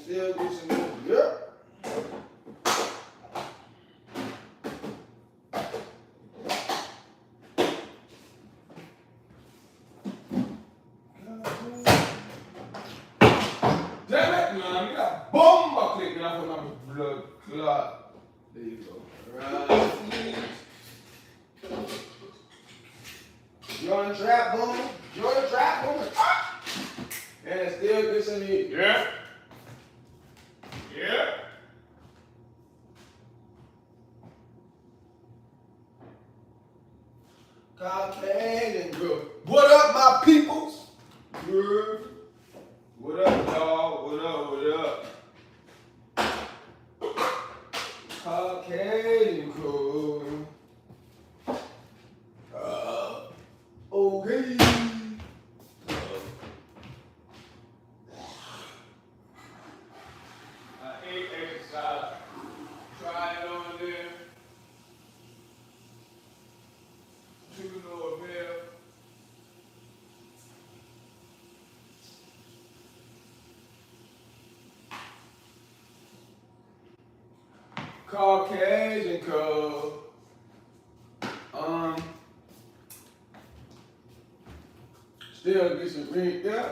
still get some more. Yeah. Damn it, man. You got bomba clicking off of my blood clot. There you go. Right. You on the trap, boom? You on the trap, boom? Ah! And it still gets in here. Yeah. Yeah. Caucasian girl. What up, my peoples? Good. What up, y'all? What up? What up? Caucasian girl. Okay. I ate exercise. Try it on there. To no avail. Caucasian code. Still get some ring, yeah.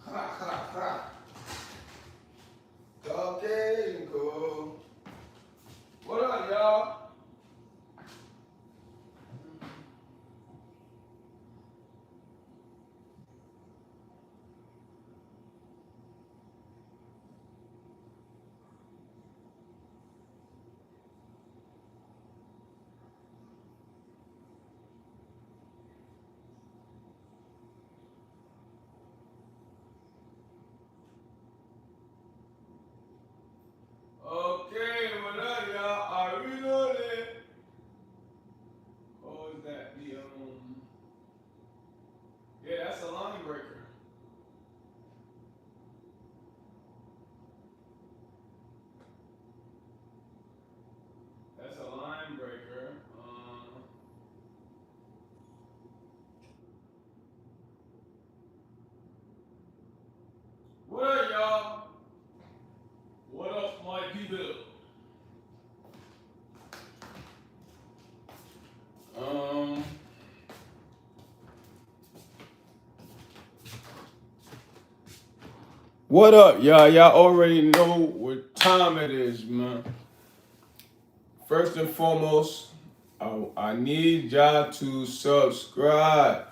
Ha ha ha. Caucasian code. What up, y'all? Okay, what up, y'all? Are we loaded? What was that? Yeah, that's a line breaker. That's a line breaker. What up, y'all? What up, my people? What up, y'all? Y'all already know what time it is, man. First and foremost, I need y'all to subscribe.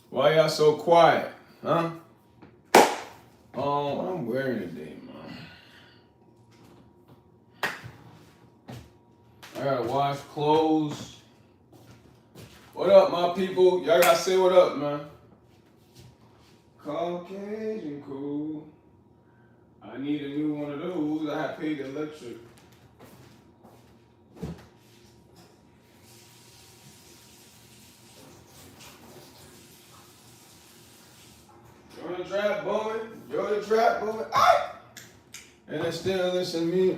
Why y'all so quiet, huh? What I'm wearing today, man. I gotta wash clothes. What up, my people? Y'all gotta say what up, man. Caucasian cool. I need a new one of those. I have paid electric. You're the trap boy. You're the trap boy. Ah! And they still listen to me.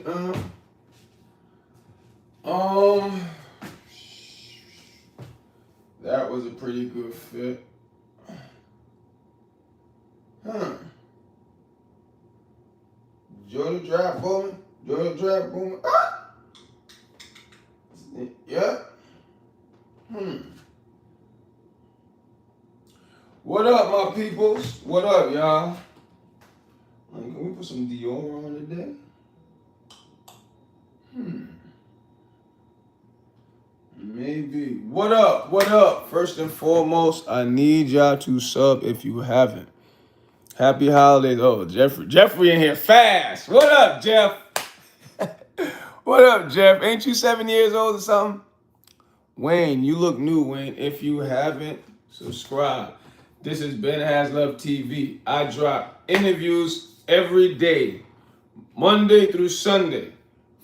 That was a pretty good fit. Huh. Jordan Trap Bowman. Jordan Trap Bowman. Ah! Yeah. What up, my peoples? What up, y'all? Can we put some Dior on today? Maybe. What up? What up? First and foremost, I need y'all to sub if you haven't. Happy holidays. Oh, Jeffrey in here fast. What up, Jeff? What up, Jeff? Ain't you 7 years old or something? Wayne, you look new, Wayne. If you haven't, subscribe. This is BenHasLuv TV. I drop interviews every day, Monday through Sunday,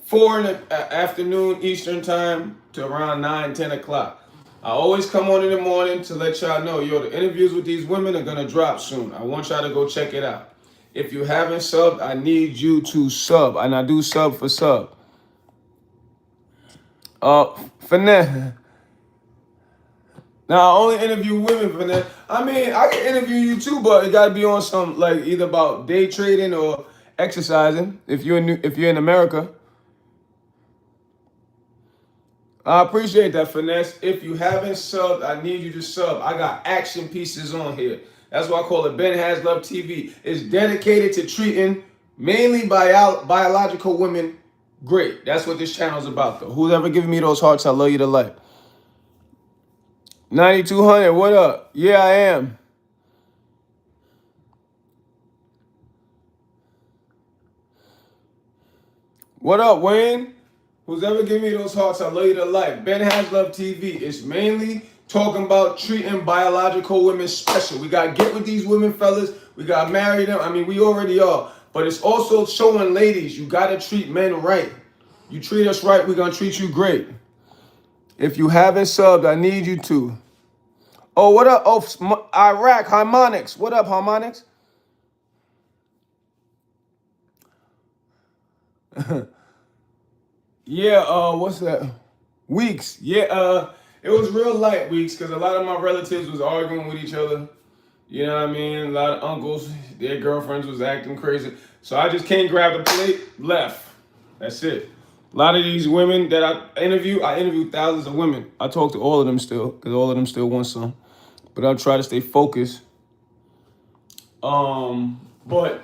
4 in the afternoon Eastern time to around 9, 10 o'clock. I always come on in the morning to let y'all know, yo, the interviews with these women are going to drop soon. I want y'all to go check it out. If you haven't subbed, I need you to sub. And I do sub for sub. Finesse. Now, I only interview women, Finesse. I mean, I can interview you too, but it gotta be on some, like, either about day trading or exercising. If you're in America, I appreciate that, Finesse. If you haven't subbed, I need you to sub. I got action pieces on here. That's why I call it BenHasLuv TV. It's dedicated to treating mainly biological women great. That's what this channel is about, though. Who's ever giving me those hearts, I love you to life. 9200, what up? Yeah, I am. What up, Wayne? Who's ever giving me those hearts, I love you to life. BenHasLuv TV. It's mainly talking about treating biological women special. We got to get with these women, fellas. We got to marry them. I mean, we already are. But it's also showing ladies, you got to treat men right. You treat us right, we're going to treat you great. If you haven't subbed, I need you to. Oh, what up? Oh, Iraq, Harmonics. What up, Harmonics? Yeah, what's that? Weeks. Yeah, it was real light weeks because a lot of my relatives was arguing with each other. You know what I mean? A lot of uncles, their girlfriends was acting crazy. So I just came, grabbed the plate, left. That's it. A lot of these women that I interview thousands of women. I talk to all of them still because all of them still want some. But I'll try to stay focused. But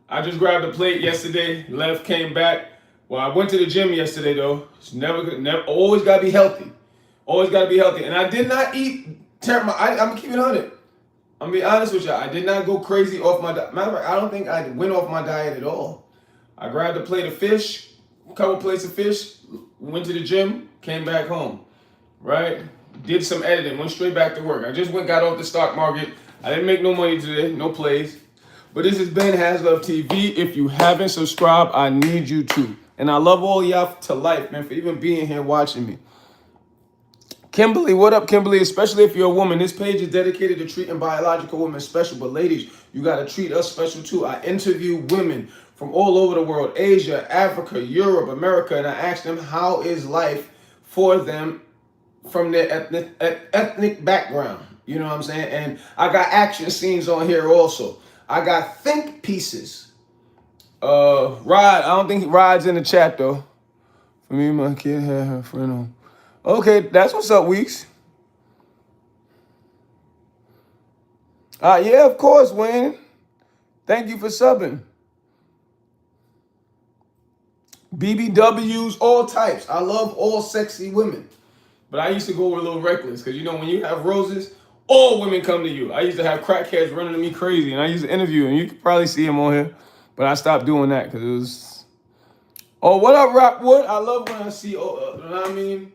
I just grabbed a plate yesterday, left, came back. Well, I went to the gym yesterday though. It's never always gotta be healthy. Always gotta be healthy. And I did not eat I'm keeping 100. I'm gonna be honest with y'all. I did not go crazy off my diet. Matter of fact, I don't think I went off my diet at all. I grabbed a plate of fish, a couple plates of fish, went to the gym, came back home. Right? Did some editing, went straight back to work. I just got off the stock market. I didn't make no money today, no plays. But this is BenHasLuv TV. If you haven't subscribed, I need you to. And I love all y'all to life, man, for even being here watching me. Kimberly, what up, Kimberly? Especially if you're a woman. This page is dedicated to treating biological women special. But ladies, you got to treat us special too. I interview women from all over the world, Asia, Africa, Europe, America, and I ask them how is life for them from their ethnic background. You know what I'm saying? And I got action scenes on here also. I got think pieces. Rod, I don't think Rod's in the chat though. For me, my kid had her friend on. Okay, that's what's up, Weeks. Yeah, of course, Wayne. Thank you for subbing. BBWs, all types. I love all sexy women. But I used to go a little reckless because, you know, when you have roses, all women come to you. I used to have crackheads running to me crazy, and I used to interview, and you could probably see them on here. But I stopped doing that because it was... Oh, what up, Rockwood? I love when I see, you know what I mean?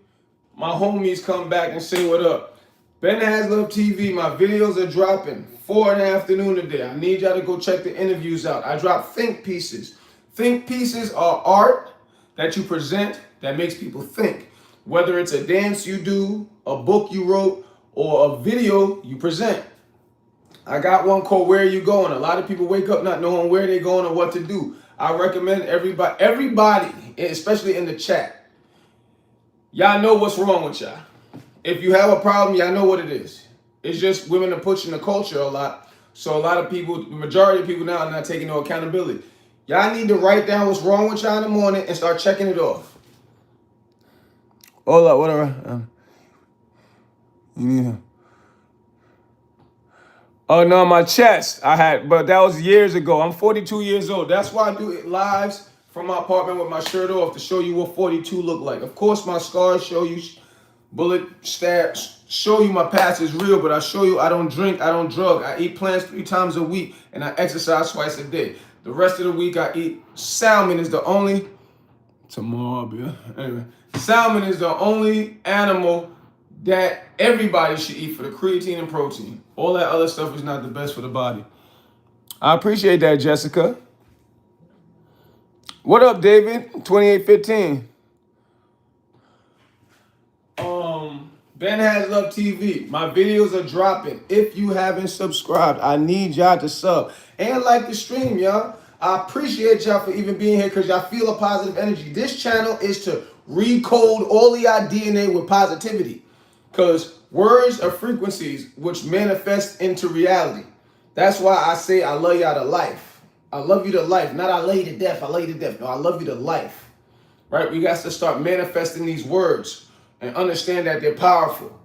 My homies come back and say what up. BenHasLuv TV, my videos are dropping 4 in the afternoon today. I need y'all to go check the interviews out. I drop think pieces. Think pieces are art that you present that makes people think. Whether it's a dance you do, a book you wrote, or a video you present. I got one called Where Are You Going? A lot of people wake up not knowing where they're going or what to do. I recommend everybody, especially in the chat, y'all know what's wrong with y'all. If you have a problem, y'all know what it is. It's just women are pushing the culture a lot. So a lot of people, the majority of people now are not taking no accountability. Y'all need to write down what's wrong with y'all in the morning and start checking it off. Hold up, whatever. You need him. Oh no, my chest I had, but that was years ago. I'm 42 years old. That's why I do it lives from my apartment with my shirt off to show you what 42 look like. Of course, my scars show you bullet stabs, show you my past is real, but I show you I don't drink, I don't drug. I eat plants 3 times a week, and I exercise twice a day. The rest of the week, I eat salmon is the only, tomorrow, yeah. Anyway, salmon is the only animal that everybody should eat for the creatine and protein. All that other stuff is not the best for the body. I appreciate that, Jessica. What up, David? 2815. BenHasLuv TV. My videos are dropping. If you haven't subscribed, I need y'all to sub and like the stream, y'all. I appreciate y'all for even being here because y'all feel a positive energy. This channel is to recode all of your DNA with positivity. Because words are frequencies which manifest into reality. That's why I say I love y'all to life. I love you to life. Not I love you to death. I love you to death. No, I love you to life. Right? We got to start manifesting these words and understand that they're powerful.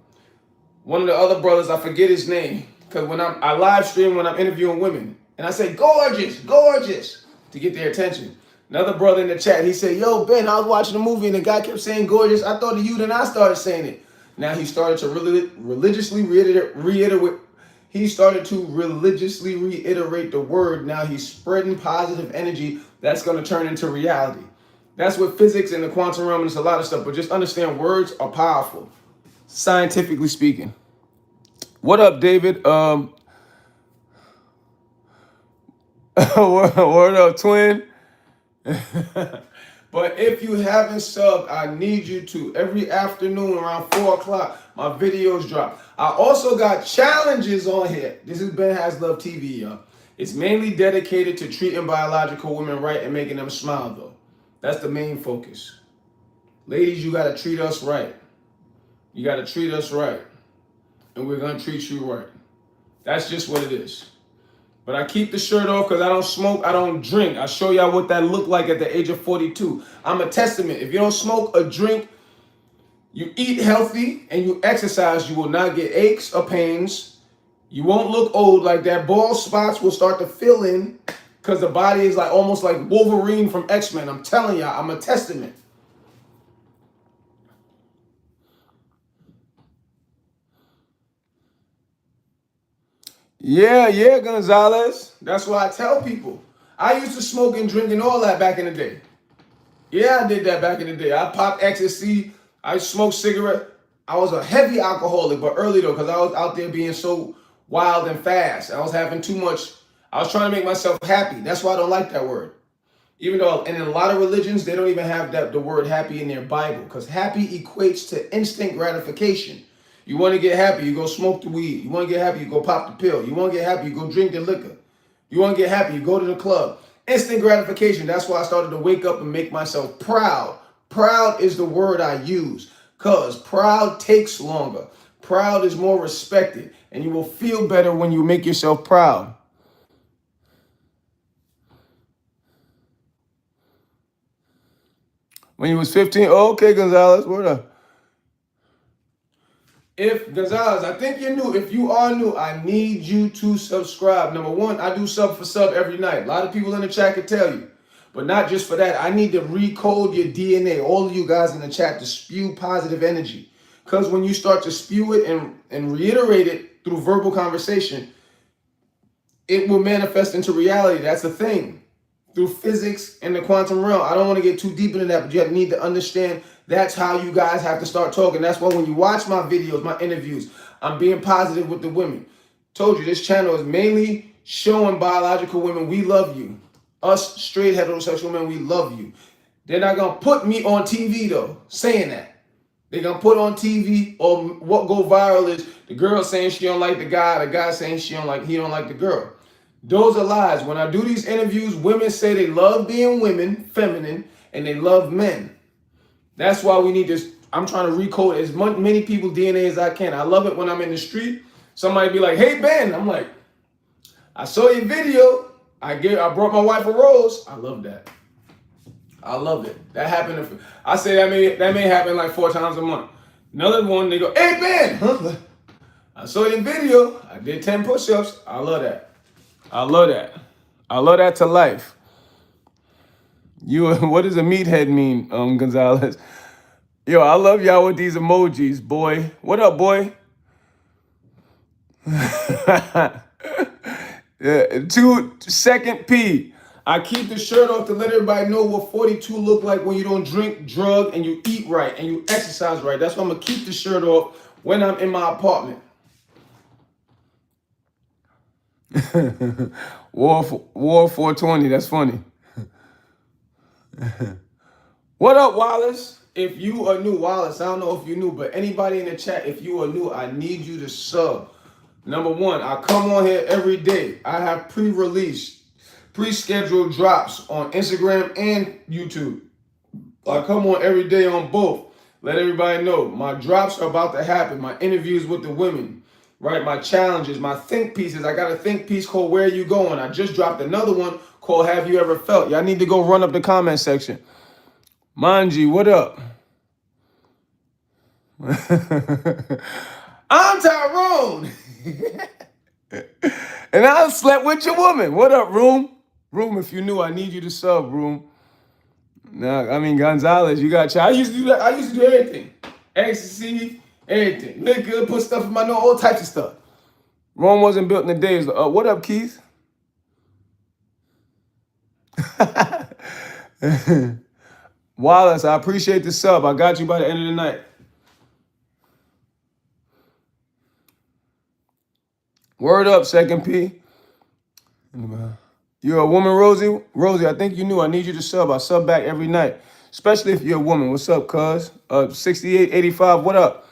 One of the other brothers, I forget his name, because when I live stream when I'm interviewing women, and I say gorgeous, gorgeous, to get their attention. Another brother in the chat, he said, yo, Ben, I was watching a movie and the guy kept saying gorgeous. I thought of you, then I started saying it. Now he started to religiously reiterate. He started to religiously reiterate the word. Now he's spreading positive energy that's going to turn into reality. That's what physics and the quantum realm and it's a lot of stuff. But just understand words are powerful, scientifically speaking. What up, David? Word up, twin. But if you haven't subbed, I need you to. Every afternoon around 4 o'clock, my videos drop. I also got challenges on here. This is BenHasLuv TV, y'all. It's mainly dedicated to treating biological women right and making them smile, though. That's the main focus. Ladies, you got to treat us right. You got to treat us right. And we're going to treat you right. That's just what it is. But I keep the shirt off because I don't smoke, I don't drink. I show y'all what that looked like at the age of 42. I'm a testament. If you don't smoke or drink, you eat healthy and you exercise, you will not get aches or pains. You won't look old. Like that, bald spots will start to fill in because the body is like almost like Wolverine from X-Men. I'm telling y'all, I'm a testament. Yeah, Gonzalez. That's why I tell people. I used to smoke and drink and all that back in the day. Yeah, I did that back in the day. I popped ecstasy. I smoked cigarette. I was a heavy alcoholic, but early though, because I was out there being so wild and fast. I was having too much. I was trying to make myself happy. That's why I don't like that word. Even though, and in a lot of religions, they don't even have the word happy in their Bible, because happy equates to instant gratification. You want to get happy, you go smoke the weed. You want to get happy, you go pop the pill. You want to get happy, you go drink the liquor. You want to get happy, you go to the club. Instant gratification. That's why I started to wake up and make myself proud. Proud is the word I use, because proud takes longer. Proud is more respected, and you will feel better when you make yourself proud. When you was 15, oh, okay, Gonzalez, word up. If Gonzalez, I think you're new. If you are new, I need you to subscribe. Number one, I do sub for sub every night. A lot of people in the chat can tell you. But not just for that. I need to recode your DNA. All of you guys in the chat to spew positive energy. Because when you start to spew it and reiterate it through verbal conversation, it will manifest into reality. That's the thing. Through physics and the quantum realm. I don't want to get too deep into that, but you need to understand that's how you guys have to start talking. That's why when you watch my videos, my interviews, I'm being positive with the women. Told you, this channel is mainly showing biological women, we love you. Us straight heterosexual men, we love you. They're not going to put me on TV, though, saying that. They're going to put on TV, or what go viral is the girl saying she don't like the guy saying he don't like the girl. Those are lies. When I do these interviews, women say they love being women, feminine, and they love men. That's why we need this. I'm trying to recode as many people's DNA as I can. I love it when I'm in the street. Somebody be like, hey, Ben. I'm like, I saw your video. I brought my wife a rose. I love that. I love it. That happened. I say that may happen like 4 times a month. Another one, they go, hey, Ben. Huh? I saw your video. I did 10 push-ups. I love that. I love that. I love that to life. What does a meathead mean, Gonzalez? Yo, I love y'all with these emojis, boy. What up, boy? Yeah, 2 P. I keep the shirt off to let everybody know what 42 look like when you don't drink, drug, and you eat right, and you exercise right. That's why I'm going to keep the shirt off when I'm in my apartment. War 420, that's funny. What up, Wallace? If you are new, Wallace, I don't know if you're new, but anybody in the chat, if you are new, I need you to sub. Number one, I come on here every day. I have pre-scheduled drops on Instagram and YouTube. I come on every day on both. Let everybody know. My drops are about to happen. My interviews with the women, right? My challenges, my think pieces. I got a think piece called Where Are You Going? I just dropped another one called Have You Ever Felt? Y'all need to go run up the comment section. Manji, what up? I'm Tyrone. And I slept with your woman. What up, Room? Room, if you knew, I need you to sub, Room. Nah, I mean, Gonzalez, you got I used to do that. I used to do everything. Ecstasy, everything. Liquor, put stuff in my nose, all types of stuff. Rome wasn't built in a day. What up, Keith? Wallace, I appreciate the sub. I got you by the end of the night. Word up, Second P. You're a woman, Rosie? Rosie, I think you knew. I need you to sub. I sub back every night, especially if you're a woman. What's up, cuz? 6885, what up?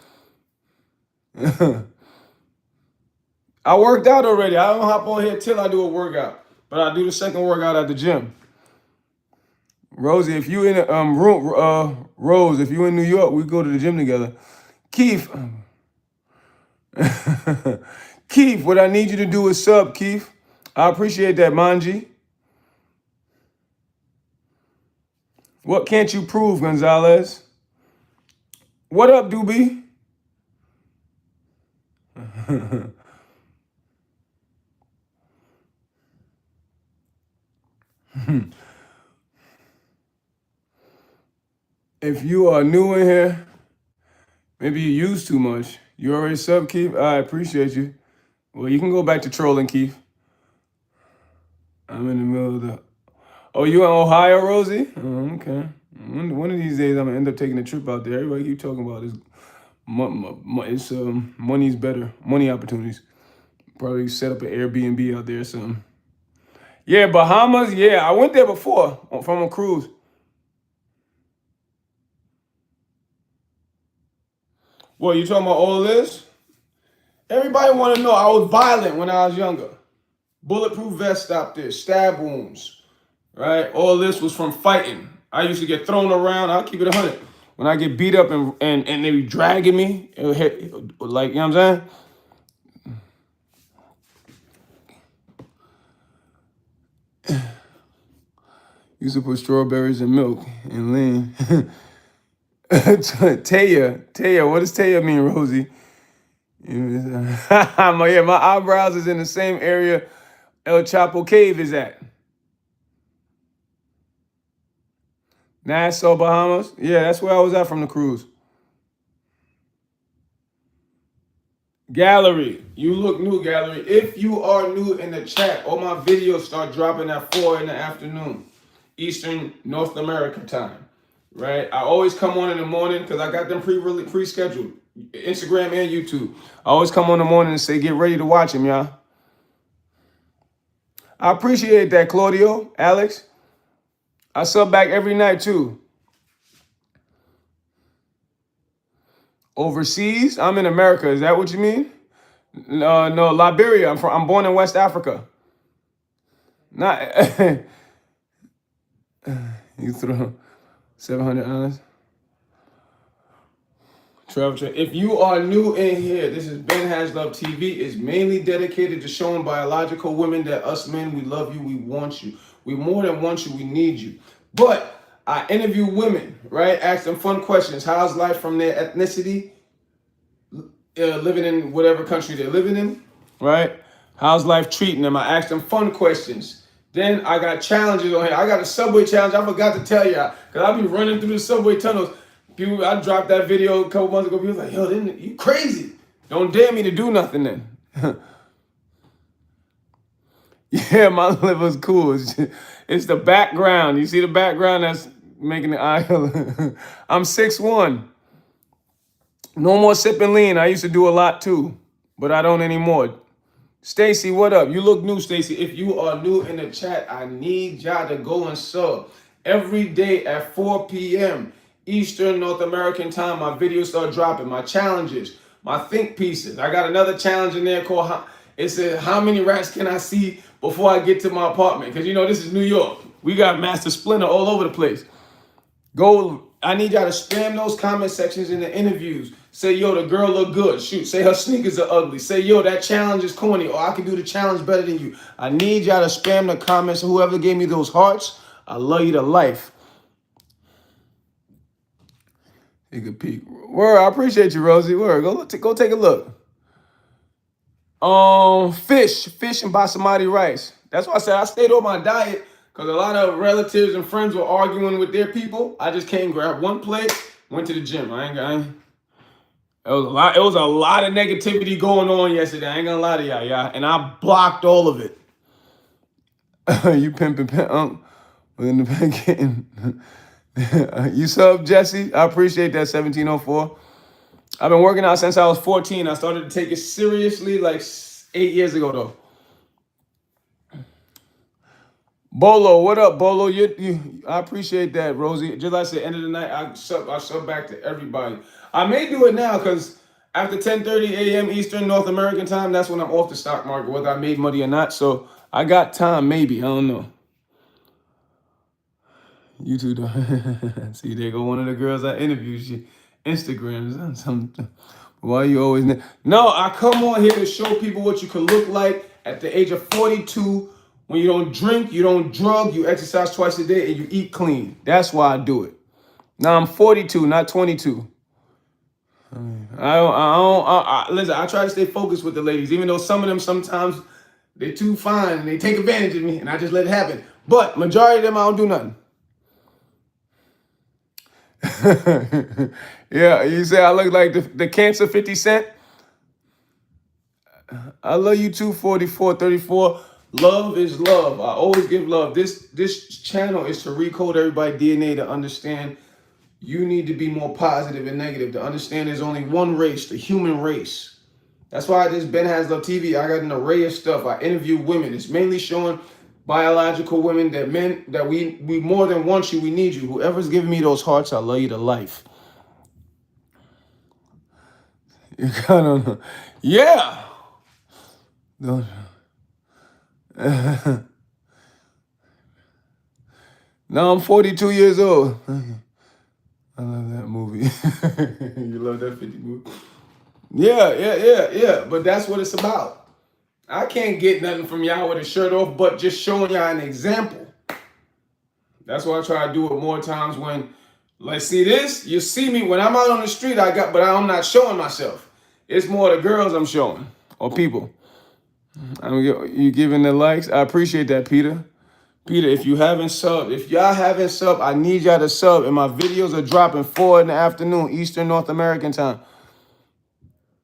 I worked out already. I don't hop on here till I do a workout, but I do the second workout at the gym. Rosie, if you in a room, Rose, if you in New York, we go to the gym together. Keith, Keith, what I need you to do is sub, Keith. I appreciate that, Manji. What can't you prove, Gonzalez? What up, Doobie? If you are new in here, maybe you use too much. You already sub, Keith? I appreciate you. Well, you can go back to trolling, Keith. I'm in the middle of the... Oh, you in Ohio, Rosie? Oh, okay. One of these days, I'm going to end up taking a trip out there. Everybody keep talking about this. Money's better. Money opportunities. Probably set up an Airbnb out there or something. Yeah, Bahamas. Yeah, I went there before from a cruise. What, you talking about all this? Everybody want to know I was violent when I was younger. Bulletproof vest stopped there, stab wounds, right? All this was from fighting. I used to get thrown around. I'll keep it 100. When I get beat up and they be dragging me, it would hit, like, you know what I'm saying? Used to put strawberries in milk and lean. Taya, what does Taya mean, Rosie? Yeah, my eyebrows is in the same area El Chapo Cave is at. Nassau, Bahamas. Yeah, that's where I was at from the cruise. Gallery, you look new, Gallery. If you are new in the chat, all my videos start dropping at 4 in the afternoon, Eastern North America time, right? I always come on in the morning because I got them pre-scheduled, Instagram and YouTube. I always come on in the morning and say, get ready to watch them, y'all. I appreciate that, Claudio, Alex. I sub back every night, too. Overseas? I'm in America. Is that what you mean? No, Liberia. I'm born in West Africa. Not you throw 700 honest. Travel. If you are new in here, this is BenHasLuv TV. It's mainly dedicated to showing biological women that us men, we love you, we want you. We more than want you, we need you. But I interview women, right? Ask them fun questions. How's life from their ethnicity? Living in whatever country they're living in, right? How's life treating them? I ask them fun questions. Then I got challenges on here. I got a subway challenge. I forgot to tell y'all because I'll be running through the subway tunnels. People, I dropped that video a couple months ago. People was like, yo, you crazy. Don't dare me to do nothing then. Yeah, my liver's cool. It's the background. You see the background that's making the eye. I'm 6'1". No more sipping lean. I used to do a lot too, but I don't anymore. Stacy, what up? You look new, Stacy. If you are new in the chat, I need y'all to go and sub. Every day at 4 p.m. Eastern North American time, my videos start dropping. My challenges, my think pieces. I got another challenge in there called, it says, how many rats can I see before I get to my apartment? Because, you know, this is New York. We got Master Splinter all over the place. Go, I need y'all to spam those comment sections in the interviews. Say, yo, the girl look good. Shoot, say her sneakers are ugly. Say, yo, that challenge is corny. Or I can do the challenge better than you. I need y'all to spam the comments. Whoever gave me those hearts, I love you to life. Take a peek. Word, I appreciate you, Rosie. Word, go take a look. Fish and basmati rice. That's why I said I stayed on my diet because a lot of relatives and friends were arguing with their people. I just came, grabbed one plate, went to the gym. It was a lot of negativity going on yesterday. I ain't gonna lie to y'all, and I blocked all of it. You pimping, within the getting. You sub, Jesse? I appreciate that, 1704. I've been working out since I was 14. I started to take it seriously like 8 years ago, though. Bolo, what up, Bolo? I appreciate that, Rosie. Just like I said, end of the night, I sub back to everybody. I may do it now because after 10:30 a.m. Eastern North American time, that's when I'm off the stock market, whether I made money or not. So I got time, maybe. I don't know. You two don't. See, there go one of the girls I interviewed. She Instagrams something. Why you always? No, I come on here to show people what you can look like at the age of 42 when you don't drink, you don't drug, you exercise twice a day, and you eat clean. That's why I do it. Now I'm 42, not 22. Listen, I try to stay focused with the ladies, even though some of them sometimes they're too fine and they take advantage of me, and I just let it happen. But majority of them, I don't do nothing. Yeah, you say I look like the cancer 50 Cent? I love you too, 44, 34. Love is love. I always give love. This channel is to recode everybody's DNA to understand you need to be more positive and negative, to understand there's only one race, the human race. That's why this BenHasLuv TV, I got an array of stuff. I interview women. It's mainly showing biological women that men, that we more than want you, we need you. Whoever's giving me those hearts, I love you to life. You kind of, yeah. Don't. Now I'm 42 years old. I love that movie. You love that 50 movie? Yeah. But that's what it's about. I can't get nothing from y'all with a shirt off, but just showing y'all an example. That's why I try to do it more times when, like, see this? You see me when I'm out on the street, but I'm not showing myself. It's more the girls I'm showing, or people. You giving the likes? I appreciate that, Peter. Peter, if y'all haven't subbed, I need y'all to sub. And my videos are dropping 4 in the afternoon, Eastern North American time.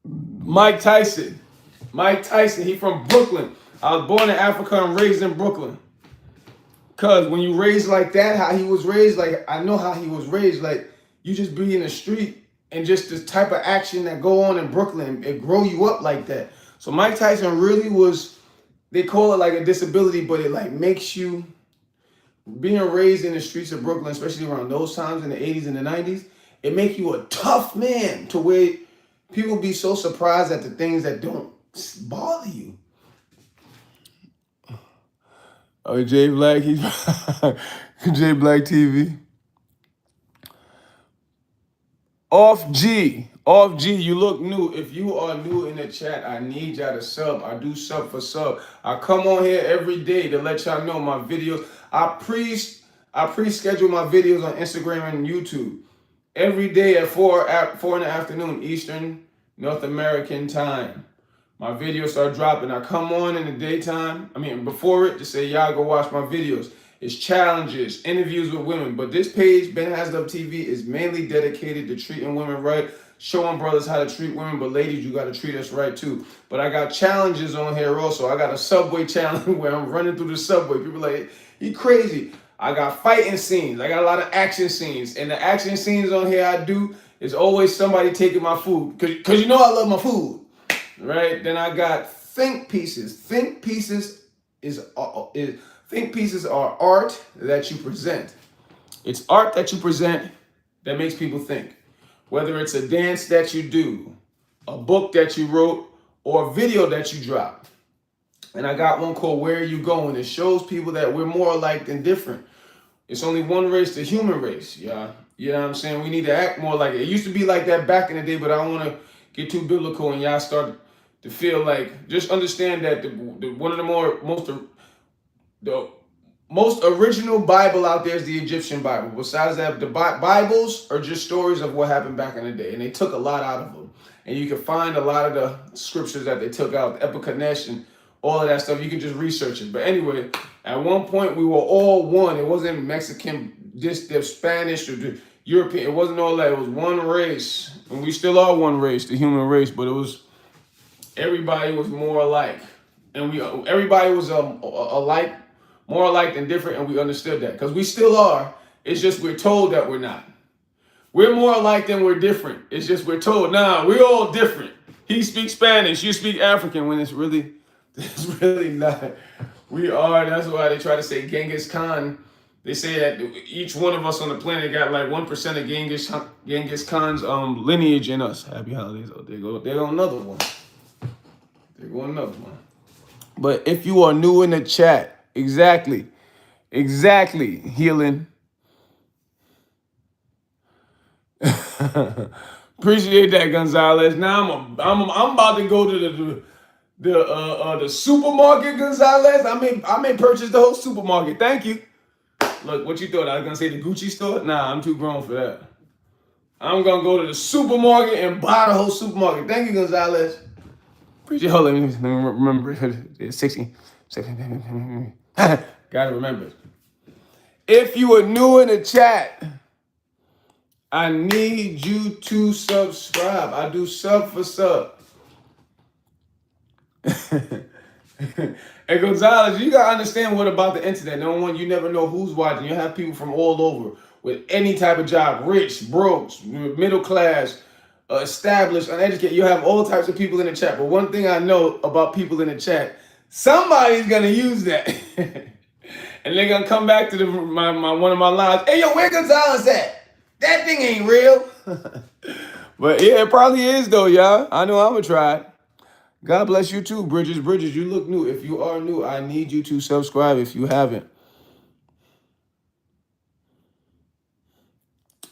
Mike Tyson, he from Brooklyn. I was born in Africa and raised in Brooklyn. Cause when you raised like that, how he was raised, like I know how he was raised, like you just be in the street and just this type of action that go on in Brooklyn, it grow you up like that. So Mike Tyson really was, they call it like a disability, but it like makes you, being raised in the streets of Brooklyn, especially around those times in the 80s and the 90s, it make you a tough man to where people be so surprised at the things that don't bother you. Oh, Jay Black, he's Jay Black TV. Off G, you look new. If you are new in the chat, I need y'all to sub. I do sub for sub. I come on here every day to let y'all know my videos. I pre-schedule my videos on Instagram and YouTube every day at 4 in the afternoon Eastern North American time. My videos start dropping. I come on in the daytime, before it, to say, y'all go watch my videos. It's challenges, interviews with women. But this page, BenHasLuv TV, is mainly dedicated to treating women right, showing brothers how to treat women. But ladies, you got to treat us right too. But I got challenges on here also. I got a subway challenge where I'm running through the subway. People are like, you crazy. I got fighting scenes. I got a lot of action scenes. And the action scenes on here I do is always somebody taking my food. Because you know I love my food. Right? Then I got think pieces. Think pieces are art that you present. It's art that you present that makes people think. Whether it's a dance that you do, a book that you wrote, or a video that you drop. And I got one called Where Are You Going? It shows people that we're more alike than different. It's only one race, the human race, y'all. You know what I'm saying? We need to act more like it. It used to be like that back in the day, but I don't want to get too biblical and y'all start to feel like, just understand that one of the most original Bible out there is the Egyptian Bible. Besides that, the Bibles are just stories of what happened back in the day, and they took a lot out of them. And you can find a lot of the scriptures that they took out, the Epic and all of that stuff. You can just research it. But anyway, at one point we were all one. It wasn't Mexican, the Spanish, or the European. It wasn't all that. It was one race, and we still are one race, the human race. But it was everybody was more alike, and everybody was alike, more alike than different, and we understood that because we still are. It's just we're told that we're not. We're more alike than we're different. It's just we're told, nah, we're all different. He speaks Spanish, you speak African, when it's really not. We are. That's why they try to say Genghis Khan. They say that each one of us on the planet got like 1% of Genghis Khan's lineage in us. Happy holidays. Oh, there go another one. There go another one. But if you are new in the chat, exactly, healing. Appreciate that, Gonzalez. Now I'm about to go to the supermarket, Gonzalez. I may purchase the whole supermarket. Thank you. Look, what you thought? I was gonna say the Gucci store? Nah, I'm too grown for that. I'm gonna go to the supermarket and buy the whole supermarket. Thank you, Gonzalez. Appreciate. Hold on, let me remember. It's 16. Gotta remember. If you are new in the chat, I need you to subscribe. I do sub for sub. And Gonzalez, you gotta understand what about the internet. Number one, you never know who's watching. You have people from all over with any type of job, rich, broke, middle class, established, uneducated. You have all types of people in the chat. But one thing I know about people in the chat, somebody's gonna use that. And they're gonna come back to one of my lives. Hey, yo, where Gonzalez at? That thing ain't real. But yeah, it probably is though, y'all. I know I'm gonna try it. God bless you too, Bridges. Bridges, you look new. If you are new, I need you to subscribe if you haven't.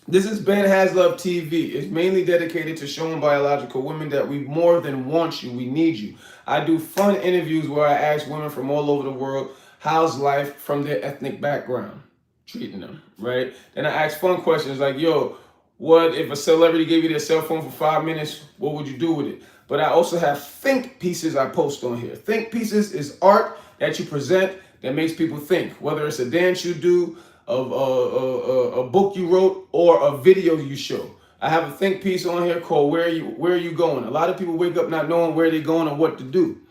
This is BenHasLuv TV. It's mainly dedicated to showing biological women that we more than want you, we need you. I do fun interviews where I ask women from all over the world how's life from their ethnic background, treating them, right? Then I ask fun questions like, yo, what if a celebrity gave you their cell phone for 5 minutes? What would you do with it? But I also have think pieces I post on here. Think pieces is art that you present that makes people think, whether it's a dance you do, a book you wrote, or a video you show. I have a think piece on here called Where Are You Going? A lot of people wake up not knowing where they're going or what to do.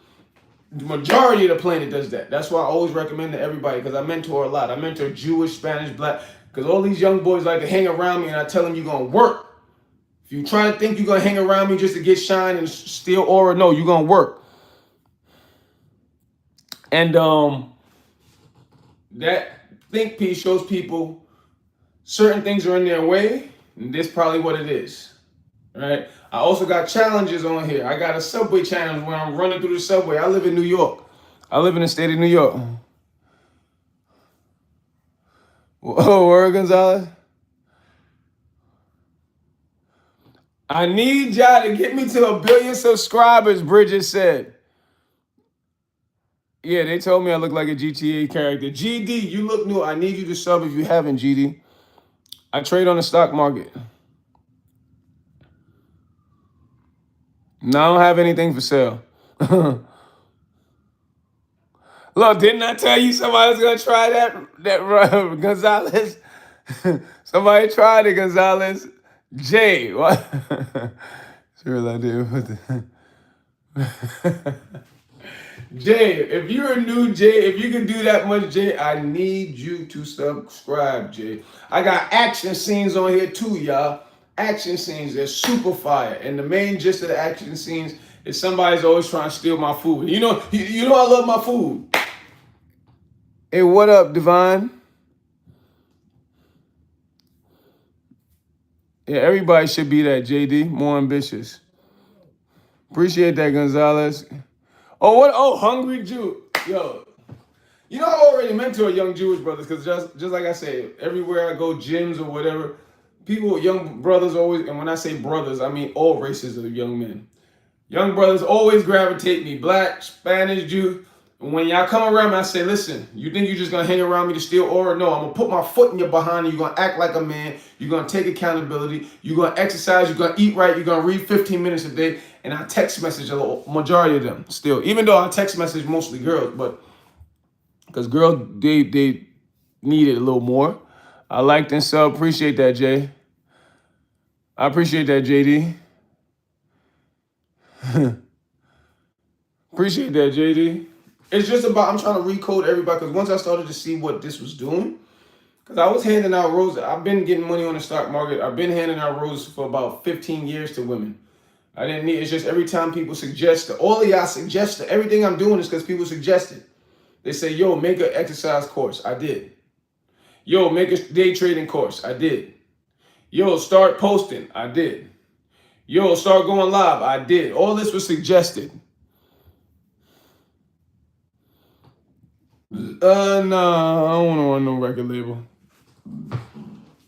The majority of the planet does that. That's why I always recommend to everybody, because I mentor a lot. I mentor Jewish, Spanish, Black, because all these young boys like to hang around me and I tell them you're going to work. If you try to think you're going to hang around me just to get shine and steal aura, no, you're going to work. And that think piece shows people certain things are in their way, and this is probably what it is, right? I also got challenges on here. I got a subway challenge where I'm running through the subway. I live in New York. I live in the state of New York. Oh, where Gonzalez? I need y'all to get me to 1 billion subscribers, Bridget said. Yeah, they told me I look like a GTA character. GD, you look new. I need you to sub if you haven't, GD. I trade on the stock market. No, I don't have anything for sale. Look, didn't I tell you somebody was going to try that Gonzalez? Somebody tried it, Gonzalez. Jay, what? Sure, I did. Jay, if you're a new Jay, if you can do that much, Jay, I need you to subscribe, Jay. I got action scenes on here too, y'all. Action scenes, they're super fire. And the main gist of the action scenes is somebody's always trying to steal my food. You know I love my food. Hey, what up, Divine? Yeah, everybody should be that, JD. More ambitious. Appreciate that, Gonzalez. Oh, what? Oh, Hungry Jew. Yo, You know, I already mentor young Jewish brothers because just like I say, everywhere I go, gyms or whatever, people, young brothers always, and when I say brothers, I mean all races of young men. Young brothers always gravitate me, black, Spanish, Jew. When y'all come around me, I say, listen, you think you're just gonna hang around me to steal aura? No, I'm gonna put my foot in your behind and you're gonna act like a man, you're gonna take accountability, you're gonna exercise, you're gonna eat right, you're gonna read 15 minutes a day, and I text message a majority of them still. Even though I text message mostly girls, but because girls, they need it a little more. I liked and sub, appreciate that, Jay. I appreciate that, JD. Appreciate that, JD. It's just about, I'm trying to recode everybody because once I started to see what this was doing, because I was handing out roses. I've been getting money on the stock market. I've been handing out roses for about 15 years to women. I didn't need, it's just every time people suggest, all of y'all suggest, everything I'm doing is because people suggested. They say, yo, make an exercise course. I did. Yo, make a day trading course. I did. Yo, start posting. I did. Yo, start going live. I did. All this was suggested. No, I don't want to run no record label.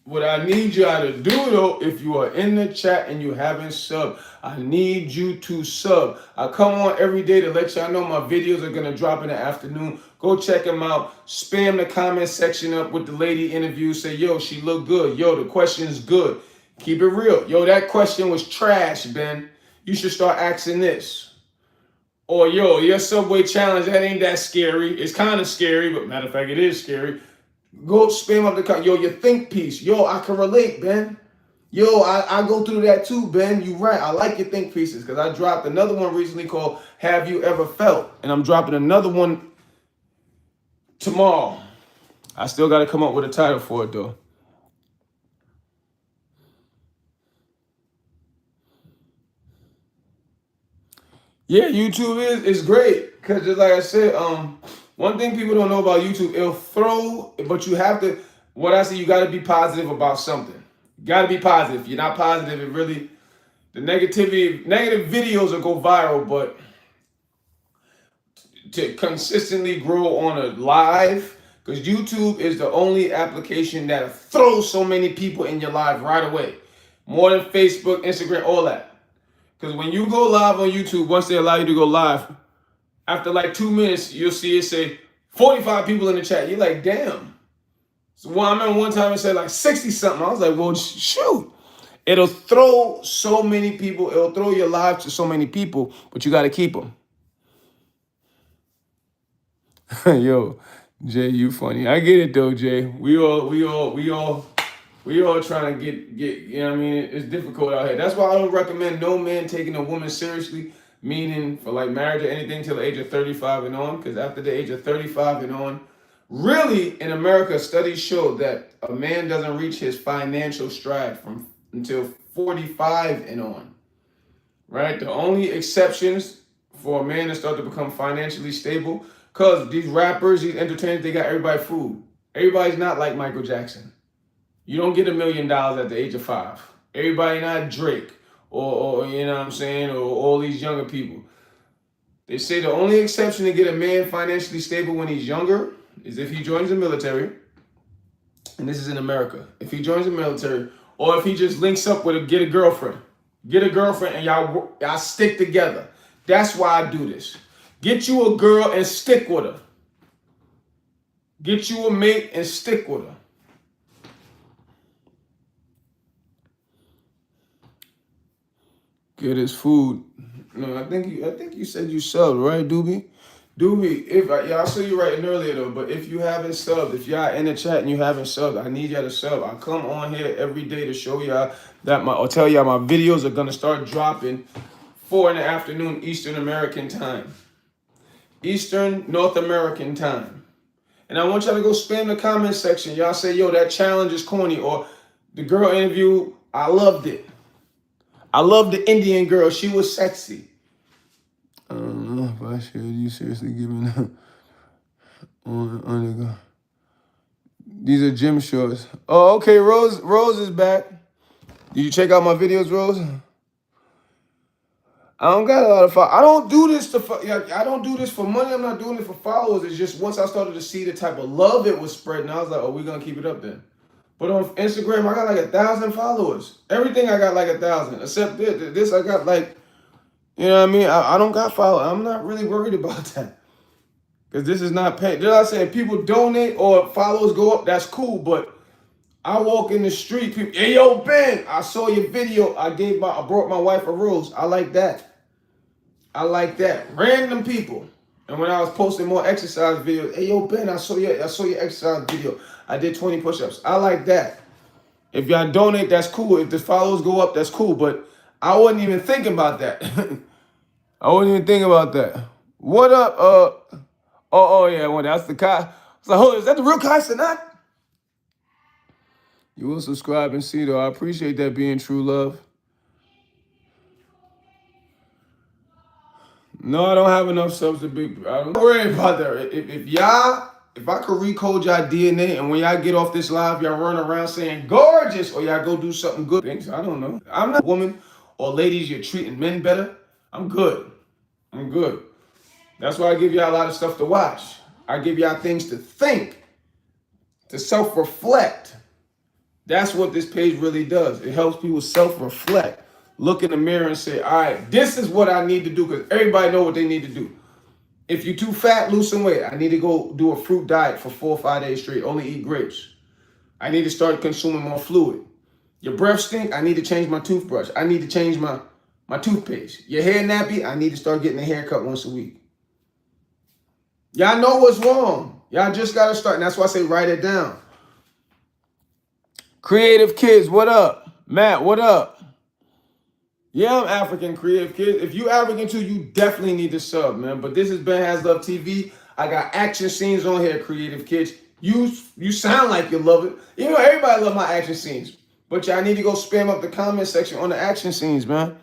What I need y'all to do though, if you are in the chat and you haven't subbed, I need you to sub. I come on every day to let y'all know my videos are gonna drop in the afternoon. Go check them out. Spam the comment section up with the lady interview. Say, yo, she look good. Yo, the question is good. Keep it real. Yo, that question was trash, Ben. You should start asking this. Or, yo, your Subway challenge, that ain't that scary. It's kind of scary, but matter of fact, it is scary. Go spam up the comment. Yo, your think piece. Yo, I can relate, Ben. Yo, I go through that too, Ben. You right. I like your think pieces because I dropped another one recently called Have You Ever Felt? And I'm dropping another one tomorrow. I still got to come up with a title for it, though. Yeah, YouTube is great because just like I said, one thing people don't know about YouTube, it'll throw, but you have to. What I say, you got to be positive about something. You got to be positive. If you're not positive, it really the negative videos will go viral, but to consistently grow on a live, because YouTube is the only application that throws so many people in your live right away, more than Facebook, Instagram, all that. Because when you go live on YouTube, once they allow you to go live, after like 2 minutes, you'll see it say 45 people in the chat. You're like, damn. So I remember one time it said like 60 something. I was like, well, shoot. It'll throw so many people. It'll throw your live to so many people, but you got to keep them. Yo, Jay, you funny. I get it though, Jay. We all trying to get, you know what I mean? It's difficult out here. That's why I don't recommend no man taking a woman seriously, meaning for like marriage or anything till the age of 35 and on, because after the age of 35 and on, really in America, studies show that a man doesn't reach his financial stride until 45 and on, right? The only exceptions for a man to start to become financially stable, because these rappers, these entertainers, they got everybody food. Everybody's not like Michael Jackson. You don't get $1 million at the age of 5. Everybody not Drake or you know what I'm saying, or all these younger people. They say the only exception to get a man financially stable when he's younger is if he joins the military, and this is in America. If he joins the military, or if he just links up with get a girlfriend and y'all stick together. That's why I do this. Get you a girl and stick with her. Get you a mate and stick with her. Get his food. No, I think you said you subbed, right, Doobie? Doobie, if I saw you writing earlier though, but if you haven't subbed, if y'all in the chat and you haven't subbed, I need y'all to sub. I come on here every day to show y'all that or tell y'all my videos are gonna start dropping 4 in the afternoon Eastern American time. Eastern North American time. And I want y'all to go spam the comment section. Y'all say, yo, that challenge is corny, or the girl interview, I loved it. I love the Indian girl. She was sexy. I don't know if I should. You seriously giving up on the go. These are gym shorts. Oh, okay. Rose is back. Did you check out my videos, Rose? I don't got a lot of followers. I don't do this I don't do this for money. I'm not doing it for followers. It's just once I started to see the type of love it was spreading, I was like, oh, we're gonna keep it up then. But on Instagram, I got like 1,000 followers. Everything I got like 1,000, except this I got like, you know what I mean? I don't got followers. I'm not really worried about that. Because this is not paid. Did I say if people donate or followers go up, that's cool. But I walk in the street, people, hey yo, Ben, I saw your video. I brought my wife a rose. I like that. I like that. Random people. And when I was posting more exercise videos, hey yo, Ben, I saw your exercise video. I did 20 push-ups. I like that. If y'all donate, that's cool. If the followers go up, that's cool. But I wasn't even thinking about that. I wasn't even thinking about that. What up? Oh yeah, well, that's the Kai. I was like, hold on, is that the real Kai Sinat? You will subscribe and see though. I appreciate that being true love. No, I don't have enough subs to be. I don't worry about that. If I could recode y'all DNA and when y'all get off this live, y'all run around saying gorgeous or y'all go do something good. Things I don't know. I'm not a woman or ladies. You're treating men better. I'm good. I'm good. That's why I give y'all a lot of stuff to watch. I give y'all things to think, to self-reflect. That's what this page really does. It helps people self-reflect. Look in the mirror and say, all right, this is what I need to do because everybody know what they need to do. If you're too fat, lose some weight. I need to go do a fruit diet for 4 or 5 days straight. Only eat grapes. I need to start consuming more fluid. Your breath stink. I need to change my toothbrush. I need to change my toothpaste. Your hair nappy. I need to start getting a haircut once a week. Y'all know what's wrong. Y'all just got to start. And that's why I say write it down. Creative Kids, what up? Matt, what up? Yeah, I'm African Creative Kids. If you African too, you definitely need to sub, man. But this is BenHasLuv TV. I got action scenes on here, Creative Kids. You sound like you love it. You know, everybody love my action scenes. But y'all need to go spam up the comment section on the action scenes, man.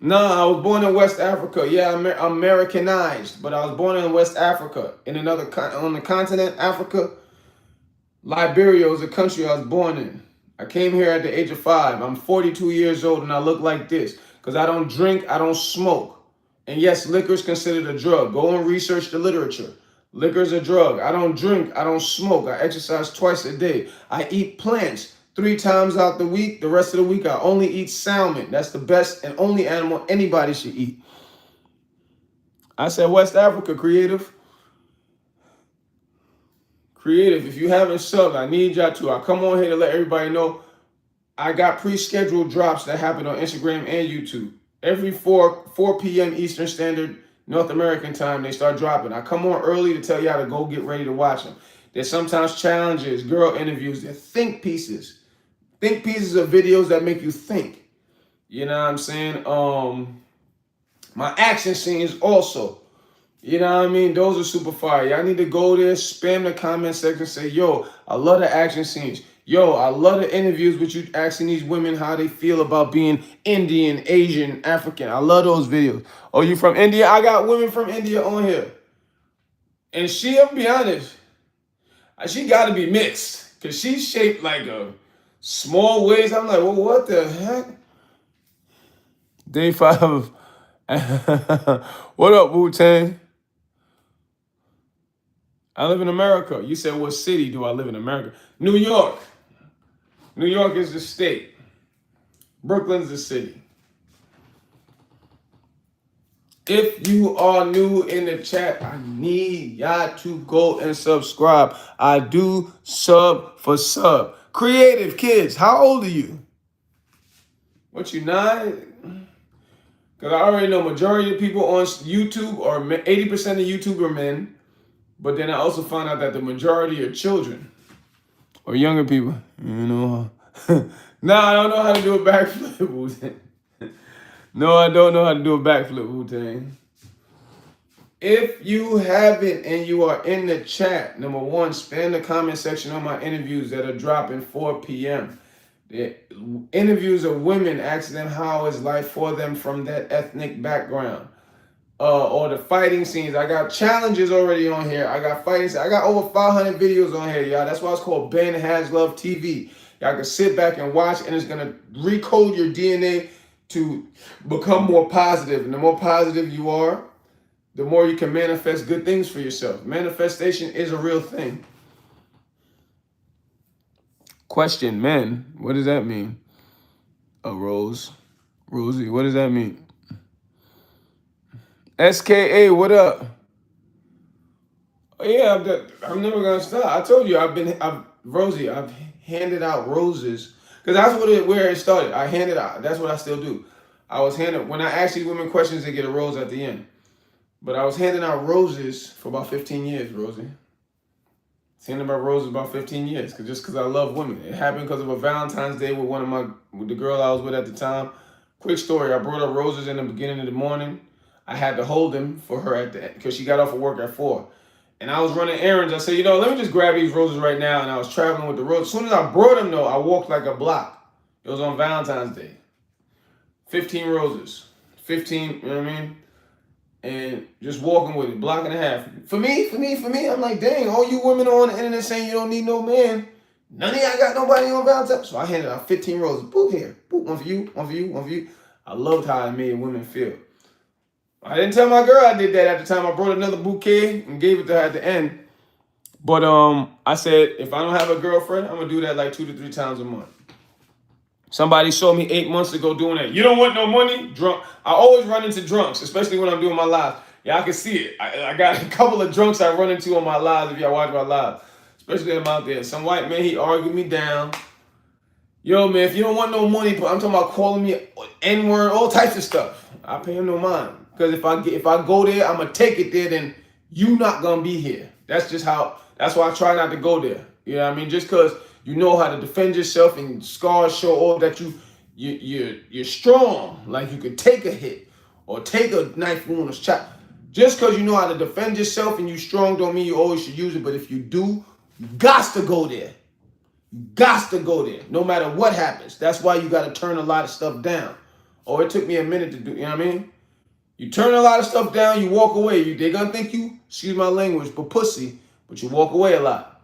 Nah, I was born in West Africa. Yeah, I'm Americanized. But I was born in West Africa. On the continent, Africa. Liberia was a country I was born in. I came here at the age of 5. I'm 42 years old and I look like this because I don't drink, I don't smoke. And yes, liquor is considered a drug. Go and research the literature. Liquor is a drug. I don't drink, I don't smoke. I exercise twice a day. I eat plants 3 times out the week. The rest of the week, I only eat salmon. That's the best and only animal anybody should eat. I said West Africa, creative. Creative, if you haven't subbed, I need y'all to. I come on here to let everybody know I got pre-scheduled drops that happen on Instagram and YouTube. Every 4 p.m. Eastern Standard North American time, they start dropping. I come on early to tell y'all to go get ready to watch them. There's sometimes challenges, girl interviews, they're think pieces. Think pieces of videos that make you think. You know what I'm saying? My action scenes also. You know what I mean? Those are super fire. Y'all need to go there, spam the comment section, say, yo, I love the action scenes. Yo, I love the interviews with you asking these women how they feel about being Indian, Asian, African. I love those videos. Oh, you from India? I got women from India on here. And I'll be honest, she got to be mixed because she's shaped like a small waist. I'm like, well, what the heck? Day 5. What up, Wu-Tang? I live in America. You said, what city do I live in America? New York. New York is the state. Brooklyn's the city. If you are new in the chat, I need y'all to go and subscribe. I do sub for sub. Creative Kids, how old are you? What, you 9? Because I already know majority of people on YouTube, or 80% of YouTube are men. But then I also found out that the majority are children or younger people. You know. No, I don't know how to do a backflip, Wu-Tang. No, I don't know how to do a backflip, Wu-Tang. If you haven't and you are in the chat, number 1, spam the comment section on my interviews that are dropping 4 p.m. The interviews of women, asking them how is life for them from that ethnic background. Or the fighting scenes. I got challenges already on here. I got fighting scenes. I got over 500 videos on here, y'all. That's why it's called BenHasLuv TV. Y'all can sit back and watch, and it's going to recode your DNA to become more positive. And the more positive you are, the more you can manifest good things for yourself. Manifestation is a real thing. Question, men, what does that mean? A Rose. Rosie, what does that mean? SKA, what up? Oh, yeah, I'm never gonna stop. I told you Rosie, I've handed out roses. Because that's where it started. I handed out, that's what I still do. When I ask these women questions, they get a rose at the end. But I was handing out roses for about 15 years, Rosie. Handing out roses about 15 years, just because I love women. It happened because of a Valentine's Day with the girl I was with at the time. Quick story, I brought her roses in the beginning of the morning. I had to hold them for her at the end, because she got off of work at 4. And I was running errands. I said, let me just grab these roses right now. And I was traveling with the roses. As soon as I brought them, though, I walked like a block. It was on Valentine's Day. 15 roses. 15, you know what I mean? And just walking with it, block and a half. For me, I'm like, dang, all you women on the internet saying you don't need no man. None of y'all got nobody on Valentine's. So I handed out 15 roses. Boop here. Boop, one for you, one for you, one for you. I loved how it made women feel. I didn't tell my girl I did that at the time. I brought another bouquet and gave it to her at the end. But I said, if I don't have a girlfriend, I'm going to do that like 2 to 3 times a month. Somebody saw me 8 months ago doing that. You don't want no money? Drunk. I always run into drunks, especially when I'm doing my lives. Y'all can see it. I got a couple of drunks I run into on my lives if y'all watch my lives. Especially them out there. Some white man, he argued me down. Yo, man, if you don't want no money, but I'm talking about calling me N-word, all types of stuff. I pay him no mind. Because if I go there, I'm going to take it there, then you not going to be here. That's why I try not to go there. You know what I mean? Just because you know how to defend yourself and scars show all that you're strong. Like you could take a hit or take a knife wound or chop. Just because you know how to defend yourself and you strong don't mean you always should use it. But if you do, you got to go there. You got to go there, no matter what happens. That's why you got to turn a lot of stuff down. It took me a minute to do, you know what I mean? You turn a lot of stuff down, you walk away. They're going to think you, excuse my language, but pussy, but you walk away a lot.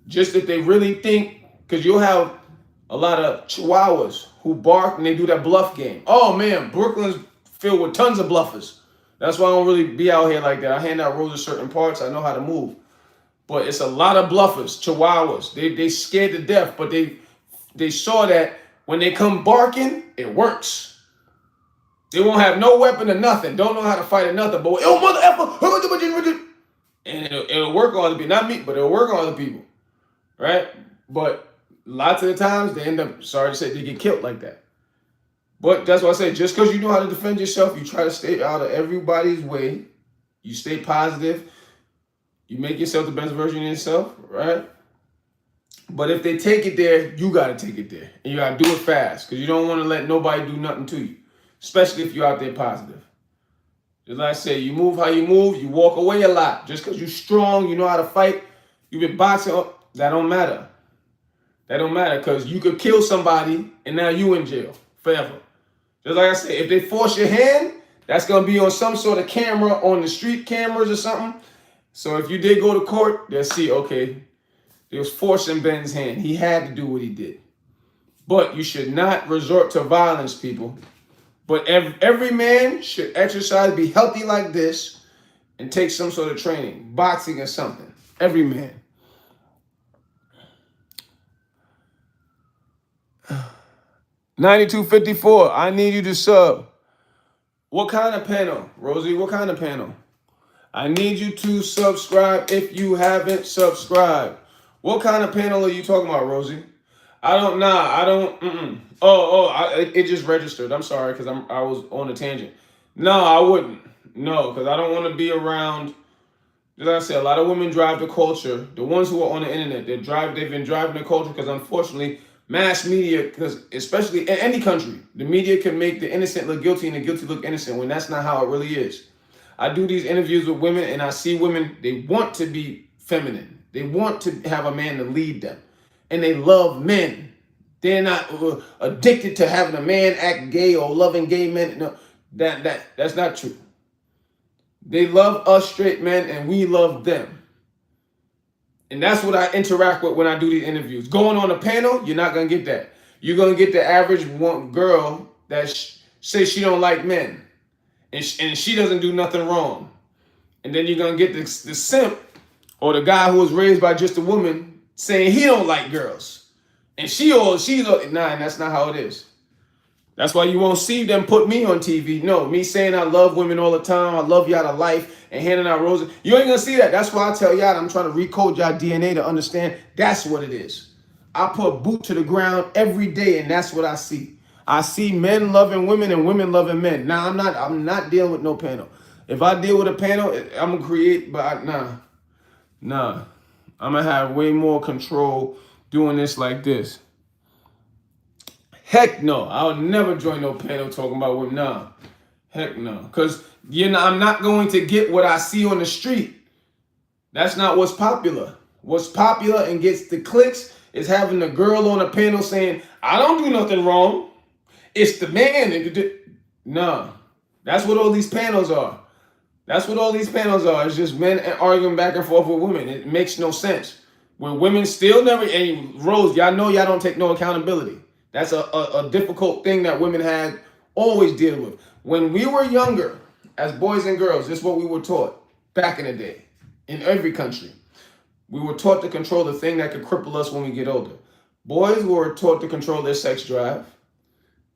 Just that they really think, because you'll have a lot of chihuahuas who bark and they do that bluff game. Oh, man, Brooklyn's filled with tons of bluffers. That's why I don't really be out here like that. I hand out roses certain parts. I know how to move. But it's a lot of bluffers, chihuahuas. They scared to death, but they saw that when they come barking, it works. They won't have no weapon or nothing. Don't know how to fight or nothing. But, oh, mother effer. And it'll work on other people. Not me, but it'll work on other people. Right? But lots of the times, they end up, sorry to say, they get killed like that. But that's why I say, just because you know how to defend yourself, you try to stay out of everybody's way. You stay positive. You make yourself the best version of yourself, right? But if they take it there, you got to take it there. And you got to do it fast because you don't want to let nobody do nothing to you, especially if you're out there positive. Just like I say, you move how you move, you walk away a lot. Just because you're strong, you know how to fight, you've been boxing, that don't matter. That don't matter because you could kill somebody and now you in jail forever. Just like I say, if they force your hand, that's going to be on some sort of camera, on the street cameras or something. So if you did go to court, they'll see, okay, they was forcing Ben's hand. He had to do what he did. But you should not resort to violence, people. But every man should exercise, be healthy like this, and take some sort of training, boxing or something. Every man. $92.54. I need you to sub. What kind of panel, Rosie? What kind of panel? I need you to subscribe if you haven't subscribed. What kind of panel are you talking about, Rosie? It just registered. I'm sorry, because I was on a tangent. No, I wouldn't. No, because I don't want to be around. As I said, a lot of women drive the culture. The ones who are on the internet, they've been driving the culture because unfortunately, mass media, because especially in any country, the media can make the innocent look guilty and the guilty look innocent when that's not how it really is. I do these interviews with women and I see women, they want to be feminine. They want to have a man to lead them. And they love men. They're not addicted to having a man act gay or loving gay men. No, that's not true. They love us straight men and we love them. And that's what I interact with when I do these interviews. Going on a panel, you're not going to get that. You're going to get the average girl that say she don't like men, and she doesn't do nothing wrong. And then you're gonna get the simp or the guy who was raised by just a woman saying he don't like girls, and she's and that's not how it is. That's why you won't see them put me on TV. No, me saying I love women all the time, I love y'all to life, and handing out roses. You ain't gonna see that. That's why I tell y'all I'm trying to recode y'all DNA to understand that's what it is. I put boot to the ground every day, and that's what I see. I see men loving women and women loving men. Now I'm not dealing with no panel. If I deal with a panel, I'm gonna create, but nah. I'm gonna have way more control doing this like this. Heck no, I'll never join no panel talking about women. Nah, heck no, because I'm not going to get what I see on the street. That's not what's popular. What's popular and gets the clicks is having the girl on a panel saying, I don't do nothing wrong. It's the man. Nah, that's what all these panels are. That's what all these panels are. It's just men arguing back and forth with women. It makes no sense. When women still never, and Rose, y'all know y'all don't take no accountability. That's a difficult thing that women had always deal with. When we were younger, as boys and girls, this is what we were taught back in the day, in every country. We were taught to control the thing that could cripple us when we get older. Boys were taught to control their sex drive.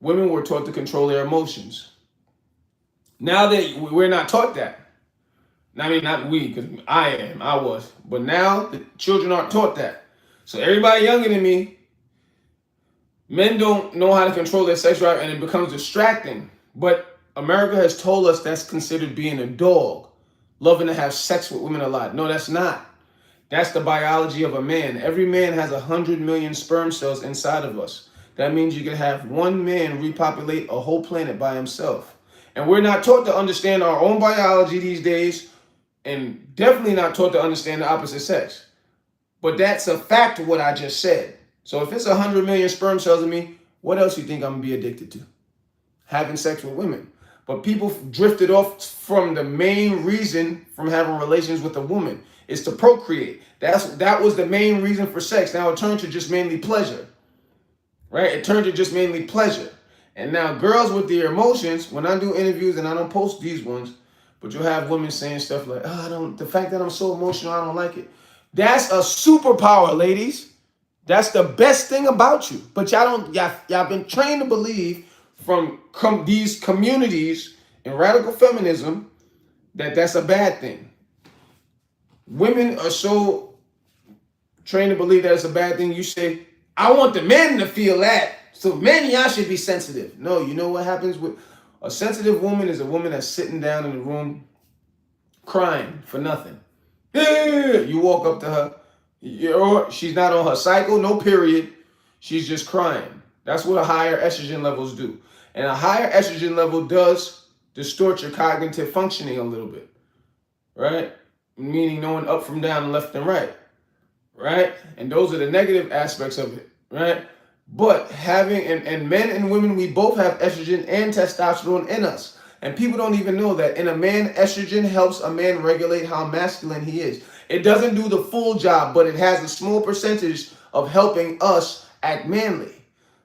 Women were taught to control their emotions. Now that we're not taught that. I mean, not we, because I was. But now the children aren't taught that. So everybody younger than me, men don't know how to control their sex drive, and it becomes distracting. But America has told us that's considered being a dog, loving to have sex with women a lot. No, that's not. That's the biology of a man. Every man has 100 million sperm cells inside of us. That means you can have one man repopulate a whole planet by himself. And we're not taught to understand our own biology these days, and definitely not taught to understand the opposite sex. But that's a fact of what I just said. So if it's 100 million sperm cells in me, what else you think I'm gonna be addicted to? Having sex with women. But people drifted off from the main reason from having relations with a woman is to procreate. That was the main reason for sex. Now it turned to just mainly pleasure, right? It turned to just mainly pleasure. And now girls with their emotions, when I do interviews, and I don't post these ones, but you'll have women saying stuff like, the fact that I'm so emotional, I don't like it. That's a superpower, ladies. That's the best thing about you. But y'all been trained to believe from these communities in radical feminism that that's a bad thing. Women are so trained to believe that it's a bad thing. You say, I want the men to feel that. So men, y'all should be sensitive. No, you know what happens with a sensitive woman is a woman that's sitting down in the room crying for nothing. You walk up to her. She's not on her cycle, no period. She's just crying. That's what a higher estrogen levels do. And a higher estrogen level does distort your cognitive functioning a little bit, right? Meaning knowing up from down and left and right, right? And those are the negative aspects of it, right? But having, and men and women, we both have estrogen and testosterone in us. And people don't even know that in a man, estrogen helps a man regulate how masculine he is. It doesn't do the full job, but it has a small percentage of helping us act manly.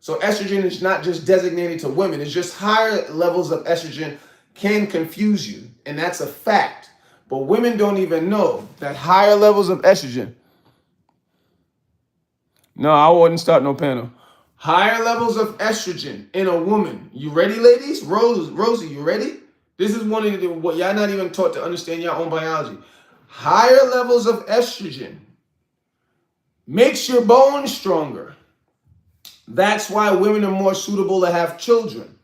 So estrogen is not just designated to women. It's just higher levels of estrogen can confuse you. And that's a fact. But women don't even know that higher levels of estrogen. No, I wouldn't start no panel. Higher levels of estrogen in a woman. You ready, ladies? Rosie, you ready? This is one of what y'all not even taught to understand your own biology. Higher levels of estrogen makes your bones stronger. That's why women are more suitable to have children.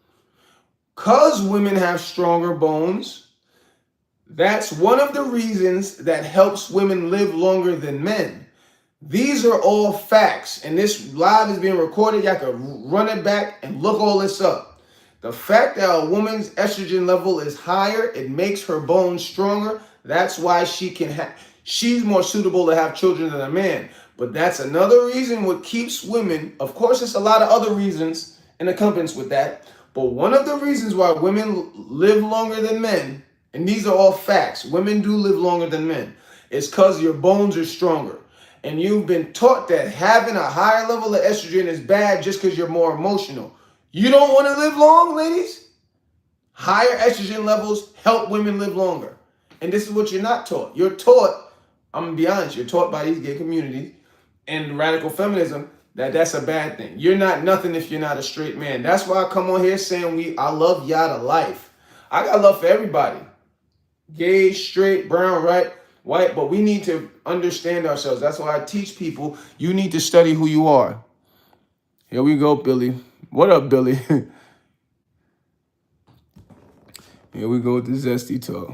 Because women have stronger bones, that's one of the reasons that helps women live longer than men. These are all facts, and this live is being recorded. Y'all can run it back and look all this up. The fact that a woman's estrogen level is higher, it makes her bones stronger. That's why she's more suitable to have children than a man. But that's another reason what keeps women, of course, there's a lot of other reasons in accordance with that, but one of the reasons why women live longer than men, and these are all facts, women do live longer than men, is because your bones are stronger. And you've been taught that having a higher level of estrogen is bad just because you're more emotional. You don't want to live long, ladies? Higher estrogen levels help women live longer. And this is what you're not taught. You're taught, I'm going to be honest, you're taught by these gay communities and radical feminism that that's a bad thing. You're not nothing if you're not a straight man. That's why I come on here saying I love y'all to life. I got love for everybody. Gay, straight, brown, white, but we need to understand ourselves. That's why I teach people, you need to study who you are. Here we go, Billy. What up, Billy? Here we go with the zesty talk.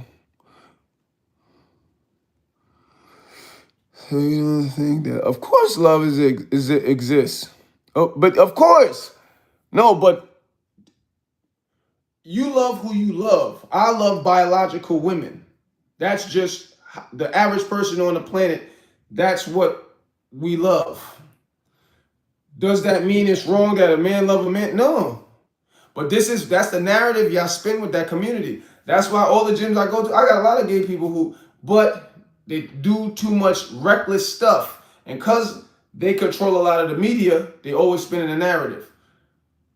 So you don't think that? Of course, love exists. Oh, but of course, no. But you love who you love. I love biological women. That's just the average person on the planet. That's what we love. Does that mean it's wrong that a man love a man? No. But that's the narrative y'all spin with that community. That's why all the gyms I go to, I got a lot of gay people but they do too much reckless stuff. And because they control a lot of the media, they always spin in a narrative.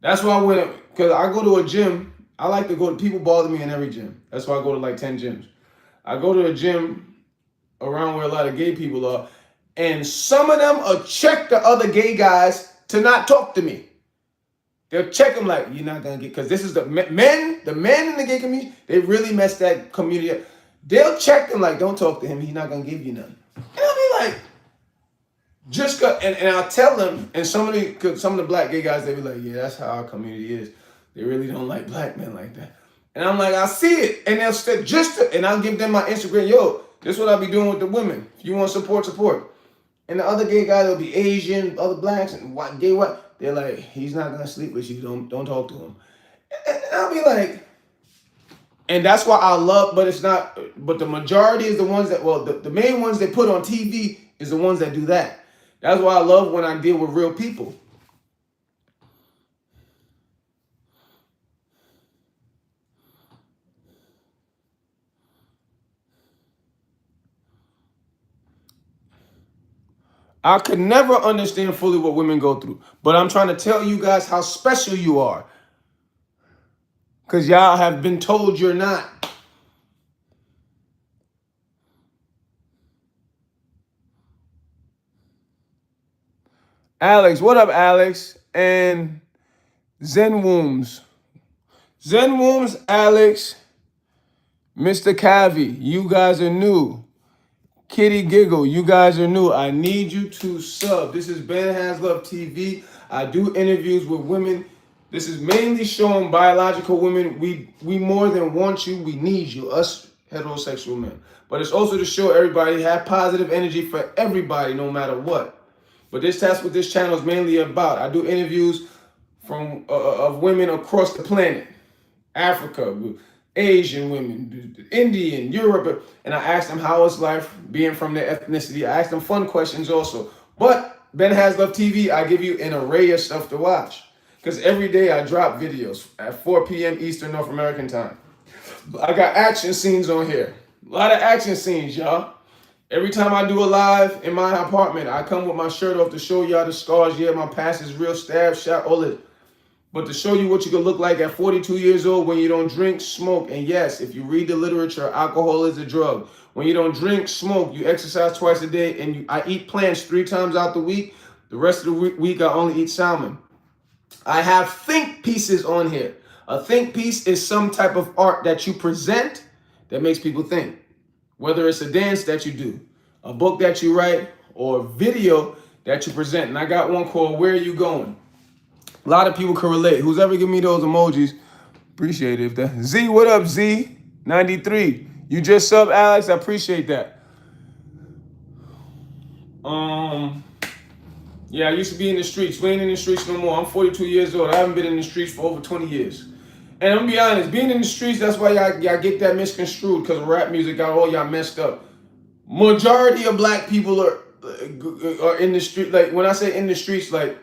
That's why because I go to a gym, I like to go to, people bother me in every gym. That's why I go to like 10 gyms. I go to a gym around where a lot of gay people are, and some of them will check the other gay guys to not talk to me. They'll check them like, you're not going to get, because this is the men in the gay community, they really mess that community up. They'll check them like, don't talk to him, he's not going to give you nothing. And I'll be like, just go, and I'll tell them, and some of the black gay guys, they be like, yeah, that's how our community is. They really don't like black men like that. And I'm like, I see it. And they'll stay and I'll give them my Instagram, yo, this is what I'll be doing with the women. If you want support. And the other gay guys will be Asian, other blacks, and white. They're like, he's not gonna sleep with you. Don't talk to him. And I'll be like, and that's why I love, but it's not. But the majority is the ones that, the main ones they put on TV is the ones that do that. That's why I love when I deal with real people. I could never understand fully what women go through, but I'm trying to tell you guys how special you are. Because y'all have been told you're not. Alex, what up, Alex? And Zen Wombs, Alex, Mr. Cavi, you guys are new. Kitty Giggle, you guys are new. I need you to sub. This is BenHasLuv TV. I do interviews with women. This is mainly showing biological women. We more than want you, we need you, us heterosexual men. But it's also to show everybody have positive energy for everybody, no matter what. But that's what this channel is mainly about. I do interviews of women across the planet, Africa, Asian women, Indian, Europe, and I asked them how it's life being from their ethnicity. I asked them fun questions also. But BenHasLuv TV, I give you an array of stuff to watch. Because every day I drop videos at 4 p.m. Eastern North American time. I got action scenes on here. A lot of action scenes, y'all. Every time I do a live in my apartment, I come with my shirt off to show y'all the scars. Yeah, my past is real, stab, shot, all it. But to show you what you can look like at 42 years old when you don't drink, smoke. And yes, if you read the literature, alcohol is a drug. When you don't drink, smoke, you exercise twice a day, and I eat plants 3 times out the week. The rest of the week, I only eat salmon. I have think pieces on here. A think piece is some type of art that you present that makes people think. Whether it's a dance that you do, a book that you write, or a video that you present. And I got one called Where Are You Going? A lot of people can relate. Who's ever give me those emojis, appreciate it. Z, what up, Z? 93. You just sub, Alex. I appreciate that. Yeah, I used to be in the streets. We ain't in the streets no more. I'm 42 years old. I haven't been in the streets for over 20 years. And I'm gonna be honest, being in the streets, that's why y'all get that misconstrued, because rap music got all y'all messed up. Majority of black people are in the street. Like, when I say in the streets, like,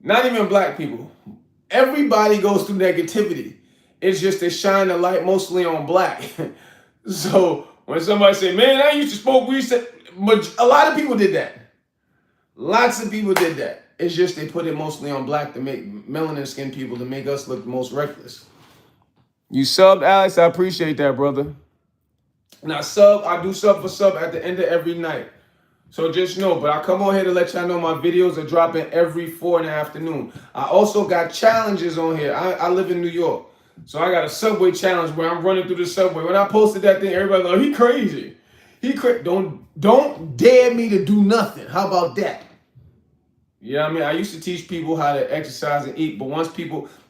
not even black people. Everybody goes through negativity. It's just they shine the light mostly on black. So when somebody say, man, I used to smoke weed, a lot of people did that. Lots of people did that. It's just they put it mostly on black to make melanin skin people to make us look the most reckless. You subbed, Alex. I appreciate that, brother. And I do sub for sub at the end of every night. So just know, but I come on here to let y'all know my videos are dropping every 4 in the afternoon. I also got challenges on here. I live in New York. So I got a subway challenge where I'm running through the subway. When I posted that thing, everybody like, he crazy. Don't dare me to do nothing. How about that? You know what I mean? I used to teach people how to exercise and eat, but once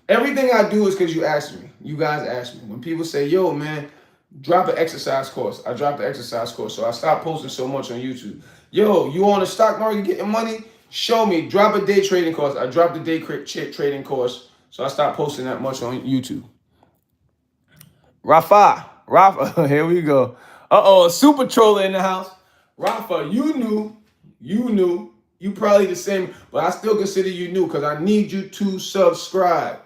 everything I do is because you asked me. You guys asked me. When people say, yo, man, drop an exercise course. I dropped the exercise course, so I stopped posting so much on YouTube. Yo, you on the stock market getting money? Show me. Drop a day trading course. I dropped the day trading course, so I stopped posting that much on YouTube. Rafa, here we go. Uh-oh, a super troller in the house. Rafa, you probably the same, but I still consider you new because I need you to subscribe.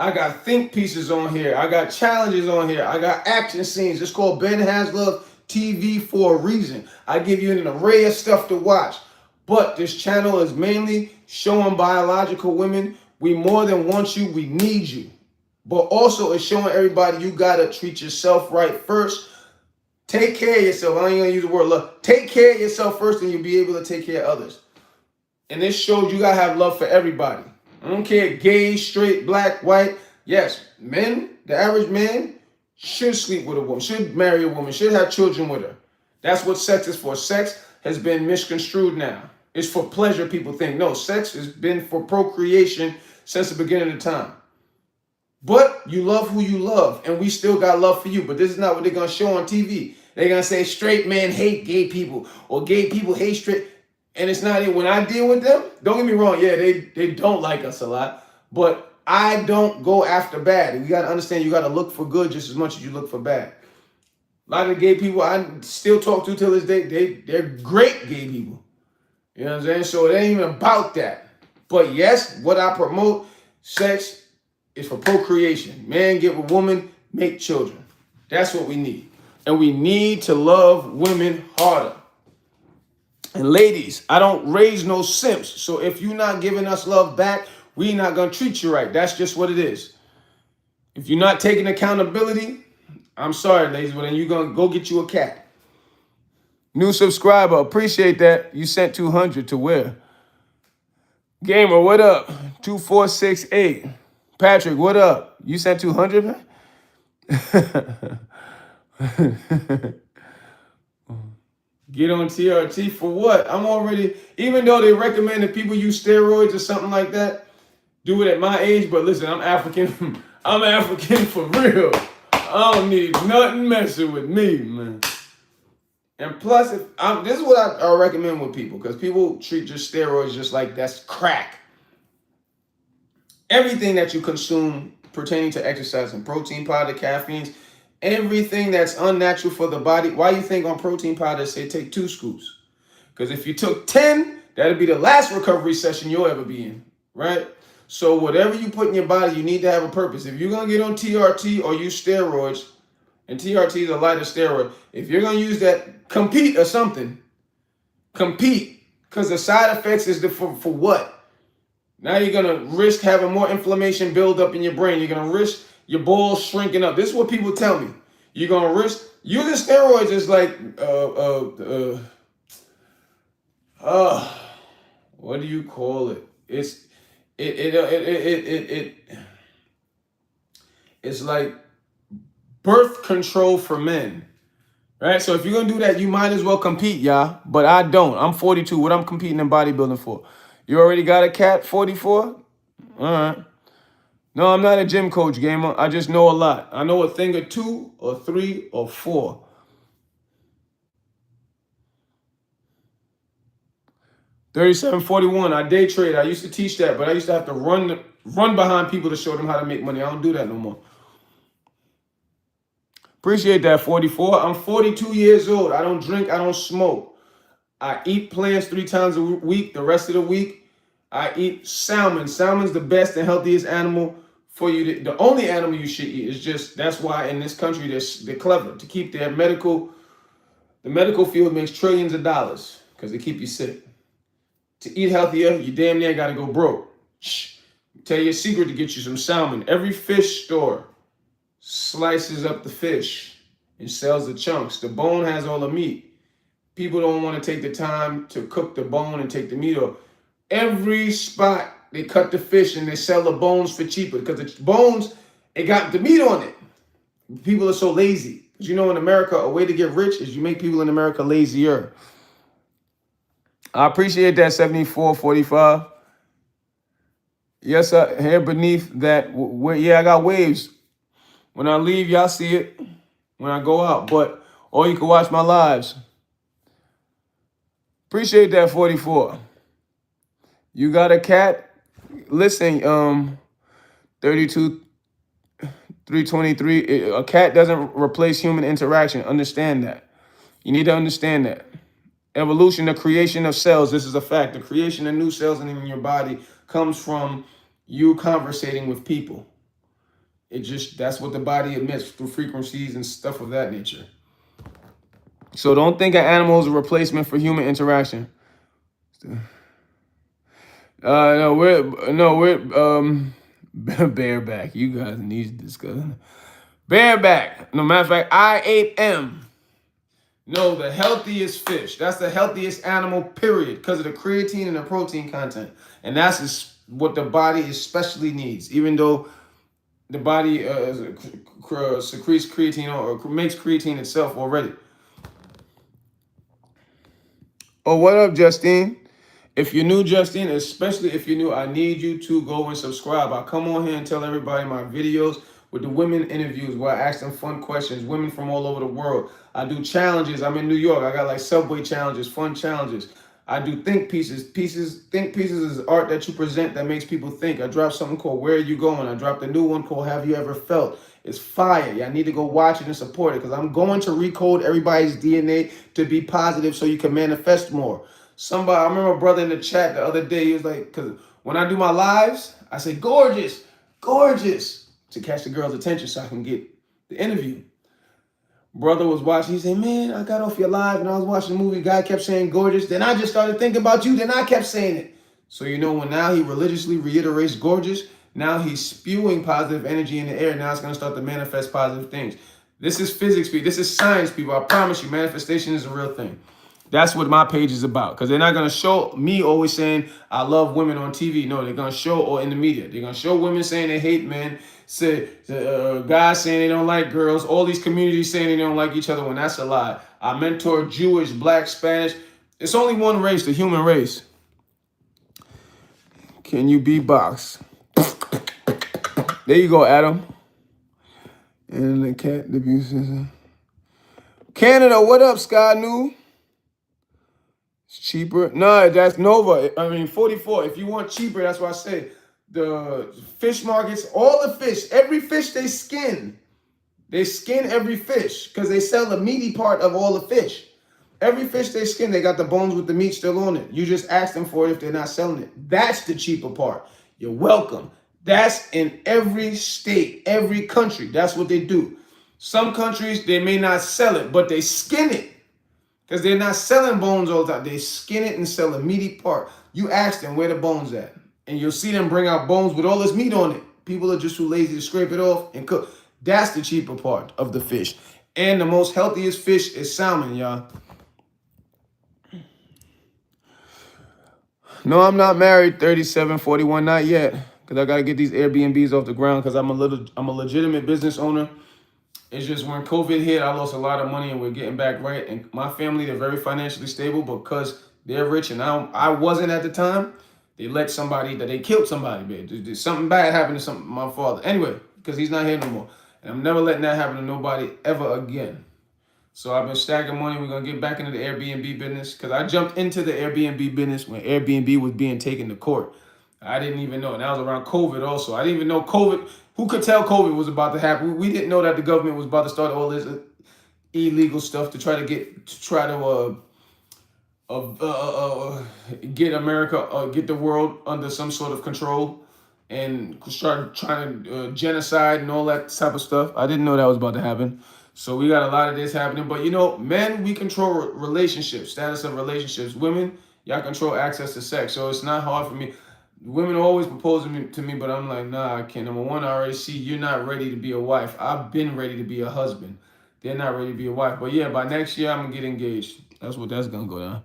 I got think pieces on here. I got challenges on here. I got action scenes. It's called BenHasLuv TV for a reason. I give you an array of stuff to watch. But this channel is mainly showing biological women. We more than want you. We need you. But also it's showing everybody you got to treat yourself right first. Take care of yourself. I ain't going to use the word love. Take care of yourself first and you'll be able to take care of others. And this shows you got to have love for everybody. I don't care, gay, straight, black, white. Yes, men, the average man should sleep with a woman, should marry a woman, should have children with her. That's what sex is for. Sex has been misconstrued now. It's for pleasure, people think. No, sex has been for procreation since the beginning of time. But you love who you love, and we still got love for you. But this is not what they're going to show on TV. They're going to say straight men hate gay people, or gay people hate straight. And it's not it. When I deal with them, don't get me wrong, yeah, they don't like us a lot. But I don't go after bad. You got to understand, you got to look for good just as much as you look for bad. A lot of the gay people I still talk to till this day, they're great gay people. You know what I'm saying? So it ain't even about that. But yes, what I promote, sex is for procreation. Man get with woman, make children. That's what we need. And we need to love women harder. And ladies, I don't raise no simps. So if you're not giving us love back, we're not going to treat you right. That's just what it is. If you're not taking accountability, I'm sorry, ladies, but then you're going to go get you a cat. New subscriber, appreciate that. You sent 200 to where? Gamer, what up? 2468. Patrick, what up? You sent 200, man? Get on TRT for what? I'm already, even though they recommend that people use steroids or something like that, do it at my age. But listen, I'm African. I'm African for real. I don't need nothing messing with me, man. And plus, this is what I recommend with people, because people treat just steroids just like that's crack. Everything that you consume pertaining to exercise and protein powder, caffeines, everything that's unnatural for the body. Why you think on protein powder say take 2 scoops? Because if you took 10, that'd be the last recovery session you'll ever be in, right? So whatever you put in your body, you need to have a purpose. If you're going to get on TRT or use steroids, and TRT is a lighter steroid, if you're going to use that, compete or something. Compete, because the side effects is for what? Now you're going to risk having more inflammation build up in your brain. You're going to risk your balls shrinking up. This is what people tell me. You're going to risk using steroids is like what do you call it? It's like birth control for men. Right? So if you're going to do that, you might as well compete, y'all. But I don't. I'm 42. What I'm competing in bodybuilding for? You already got a cat, 44? All right. No, I'm not a gym coach, gamer. I just know a lot. I know a thing or 2 or 3 or 4. $37.41. I day trade. I used to teach that, but I used to have to run behind people to show them how to make money. I don't do that no more. Appreciate that, 44. I'm 42 years old. I don't drink. I don't smoke. I eat plants 3 times a week. The rest of the week, I eat salmon. Salmon's the best and healthiest animal for you. The only animal you should eat is just, that's why in this country they're clever to keep their the medical field makes trillions of dollars because they keep you sick. To eat healthier, you damn near gotta go broke. Shh. Tell you a secret to get you some salmon. Every fish store slices up the fish and sells the chunks. The bone has all the meat. People don't want to take the time to cook the bone and take the meat off. Every spot they cut the fish and they sell the bones for cheaper because the bones, it got the meat on it. People are so lazy. You know, in America, a way to get rich is you make people in America lazier. I appreciate that 7445. Yes, sir. Here beneath that, yeah, I got waves. When I leave, y'all see it when I go out. But or you can watch my lives. Appreciate that 44. You got a cat? Listen, 32 323. A cat doesn't replace human interaction. Understand that. You need to understand that. Evolution, the creation of cells. This is a fact. The creation of new cells in your body comes from you conversating with people. That's what the body emits through frequencies and stuff of that nature. So don't think an animal is a replacement for human interaction. We're bareback. You guys need to discuss bareback. No matter of fact, I ate M. No, the healthiest fish. That's the healthiest animal, period, because of the creatine and the protein content. And that's what the body especially needs, even though the body secretes creatine or makes creatine itself already. Oh, what up, Justine? If you're new, Justine, especially if you're new, I need you to go and subscribe. I come on here and tell everybody my videos with the women interviews where I ask them fun questions, women from all over the world. I do challenges. I'm in New York. I got like Subway challenges, fun challenges. I do think pieces. Think pieces is art that you present that makes people think. I dropped something called Where Are You Going? I dropped a new one called Have You Ever Felt? It's fire. Y'all need to go watch it and support it because I'm going to recode everybody's DNA to be positive so you can manifest more. I remember a brother in the chat the other day, he was like, because when I do my lives, I say, gorgeous, gorgeous, to catch the girl's attention so I can get the interview. Brother was watching, he said, man, I got off your live and I was watching the movie, guy kept saying gorgeous, then I just started thinking about you, then I kept saying it. So you know when now he religiously reiterates gorgeous, now he's spewing positive energy in the air, now it's going to start to manifest positive things. This is physics, people. This is science, people. I promise you, manifestation is a real thing. That's what my page is about. Because they're not going to show me always saying I love women on TV. No, they're going to show, or in the media, they're going to show women saying they hate men, guys saying they don't like girls, all these communities saying they don't like each other when that's a lie. I mentor Jewish, Black, Spanish. It's only one race, the human race. Can you beatbox? There you go, Adam. And the cat debut says, Canada, what up, Sky New? It's cheaper. No, that's Nova. 44. If you want cheaper, that's what I say. The fish markets, all the fish, every fish they skin. They skin every fish because they sell the meaty part of all the fish. Every fish they skin, they got the bones with the meat still on it. You just ask them for it if they're not selling it. That's the cheaper part. You're welcome. That's in every state, every country. That's what they do. Some countries, they may not sell it, but they skin it. Because they're not selling bones all the time. They skin it and sell the meaty part. You ask them where the bones at. And you'll see them bring out bones with all this meat on it. People are just too lazy to scrape it off and cook. That's the cheaper part of the fish. And the most healthiest fish is salmon, y'all. No, I'm not married. 37, 41, not yet. Because I got to get these Airbnbs off the ground because I'm a legitimate business owner. It's just when COVID hit, I lost a lot of money and we're getting back right. And my family, they're very financially stable because they're rich and I wasn't at the time. They killed somebody. Something bad happened to my father. Anyway, because he's not here no more. And I'm never letting that happen to nobody ever again. So I've been stacking money. We're going to get back into the Airbnb business because I jumped into the Airbnb business when Airbnb was being taken to court. I didn't even know. And that was around COVID also. I didn't even know COVID. Who could tell COVID was about to happen? We didn't know that the government was about to start all this illegal stuff to try to get America, get the world under some sort of control and start trying to genocide and all that type of stuff. I didn't know that was about to happen. So we got a lot of this happening. But, men, we control relationships, status of relationships. Women, Y'all control access to sex. So it's not hard for me. Women are always proposing to me, but I'm like, nah, I can't. Number one, I already see you're not ready to be a wife. I've been ready to be a husband. They're not ready to be a wife. But yeah, by next year, I'm going to get engaged. That's what that's going to go down.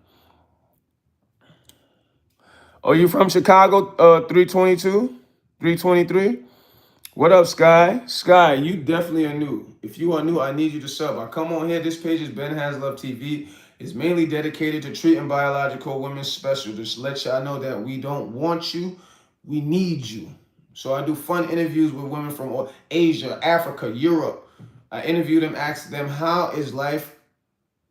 Oh, you from Chicago, 322? 323? What up, Sky? Sky, you definitely are new. If you are new, I need you to sub. I come on here. This page is BenHasLuv TV. It's mainly dedicated to treating biological women special. Just let y'all know that we don't want you. We need you. So I do fun interviews with women from Asia, Africa, Europe. I interview them, ask them, how is life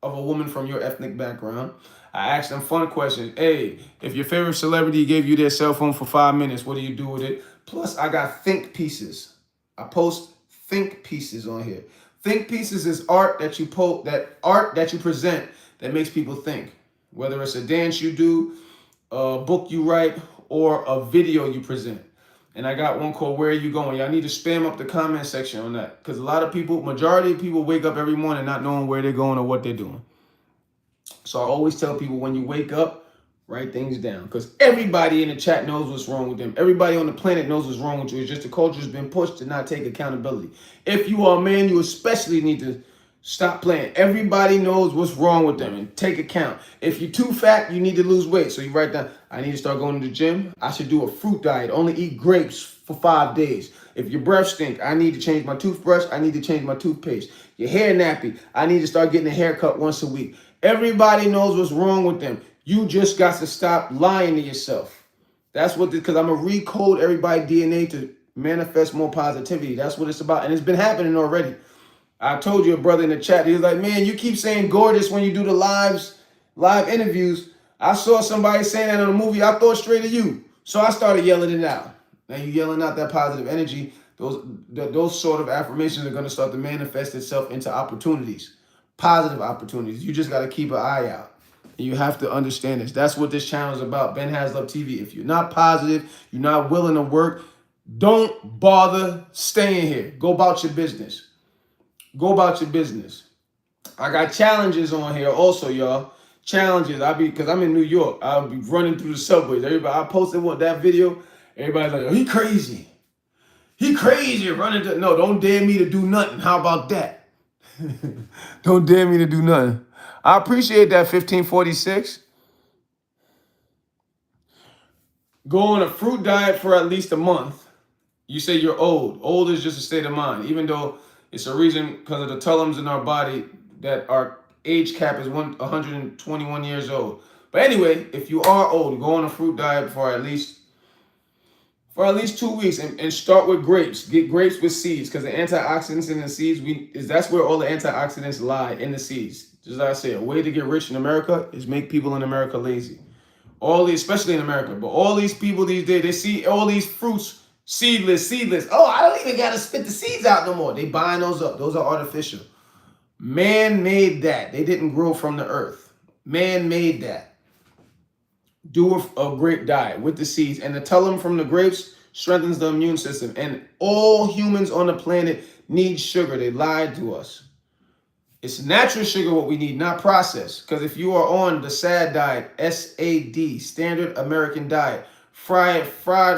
of a woman from your ethnic background? I ask them fun questions. Hey, if your favorite celebrity gave you their cell phone for 5 minutes, what do you do with it? Plus, I got think pieces. I post think pieces on here. Think pieces is art that you present that makes people think. Whether it's a dance you do, a book you write, or a video you present. And I got one called Where Are You Going? Y'all need to spam up the comment section on that. Because a lot of people, majority of people wake up every morning not knowing where they're going or what they're doing. So I always tell people when you wake up, write things down. Because everybody in the chat knows what's wrong with them. Everybody on the planet knows what's wrong with you. It's just the culture's been pushed to not take accountability. If you are a man, you especially need to stop playing. Everybody knows what's wrong with them and take account. If you're too fat, you need to lose weight. So you write down, I need to start going to the gym. I should do a fruit diet. Only eat grapes for 5 days. If your breath stink, I need to change my toothbrush. I need to change my toothpaste. Your hair nappy, I need to start getting a haircut once a week. Everybody knows what's wrong with them. You just got to stop lying to yourself. That's what, because I'm going to recode everybody's DNA to manifest more positivity. That's what it's about. And it's been happening already. I told you, a brother in the chat, he was like, man, you keep saying gorgeous when you do the live interviews. I saw somebody saying that in a movie. I thought straight of you. So I started yelling it out. Now you yelling out that positive energy. Those sort of affirmations are going to start to manifest itself into opportunities, positive opportunities. You just got to keep an eye out. And you have to understand this. That's what this channel is about, BenHasLuv TV. If you're not positive, you're not willing to work, don't bother staying here. Go about your business. Go about your business. I got challenges on here also, y'all. Challenges. Because I'm in New York. I'll be running through the subways. Everybody, I posted that video. Everybody's like, oh, he crazy. He crazy running to. No, don't dare me to do nothing. How about that? Don't dare me to do nothing. I appreciate that, 1546. Go on a fruit diet for at least a month. You say you're old. Old is just a state of mind. Even though it's a reason because of the telomeres in our body that our age cap is 121 years old. But anyway, if you are old, go on a fruit diet for at least 2 weeks and start with grapes. Get grapes with seeds because the antioxidants in the seeds, that's where all the antioxidants lie, in the seeds. Just like I said, a way to get rich in America is make people in America lazy. Especially in America, but all these people these days, they see all these fruits, seedless. Oh, I don't even got to spit the seeds out no more. They buying those up. Those are artificial. Man made that. They didn't grow from the earth. Man made that. Do a grape diet with the seeds, and the telum from the grapes strengthens the immune system. And all humans on the planet need sugar. They lied to us. It's natural sugar what we need, not processed. Because if you are on the SAD diet, SAD, Standard American Diet, fried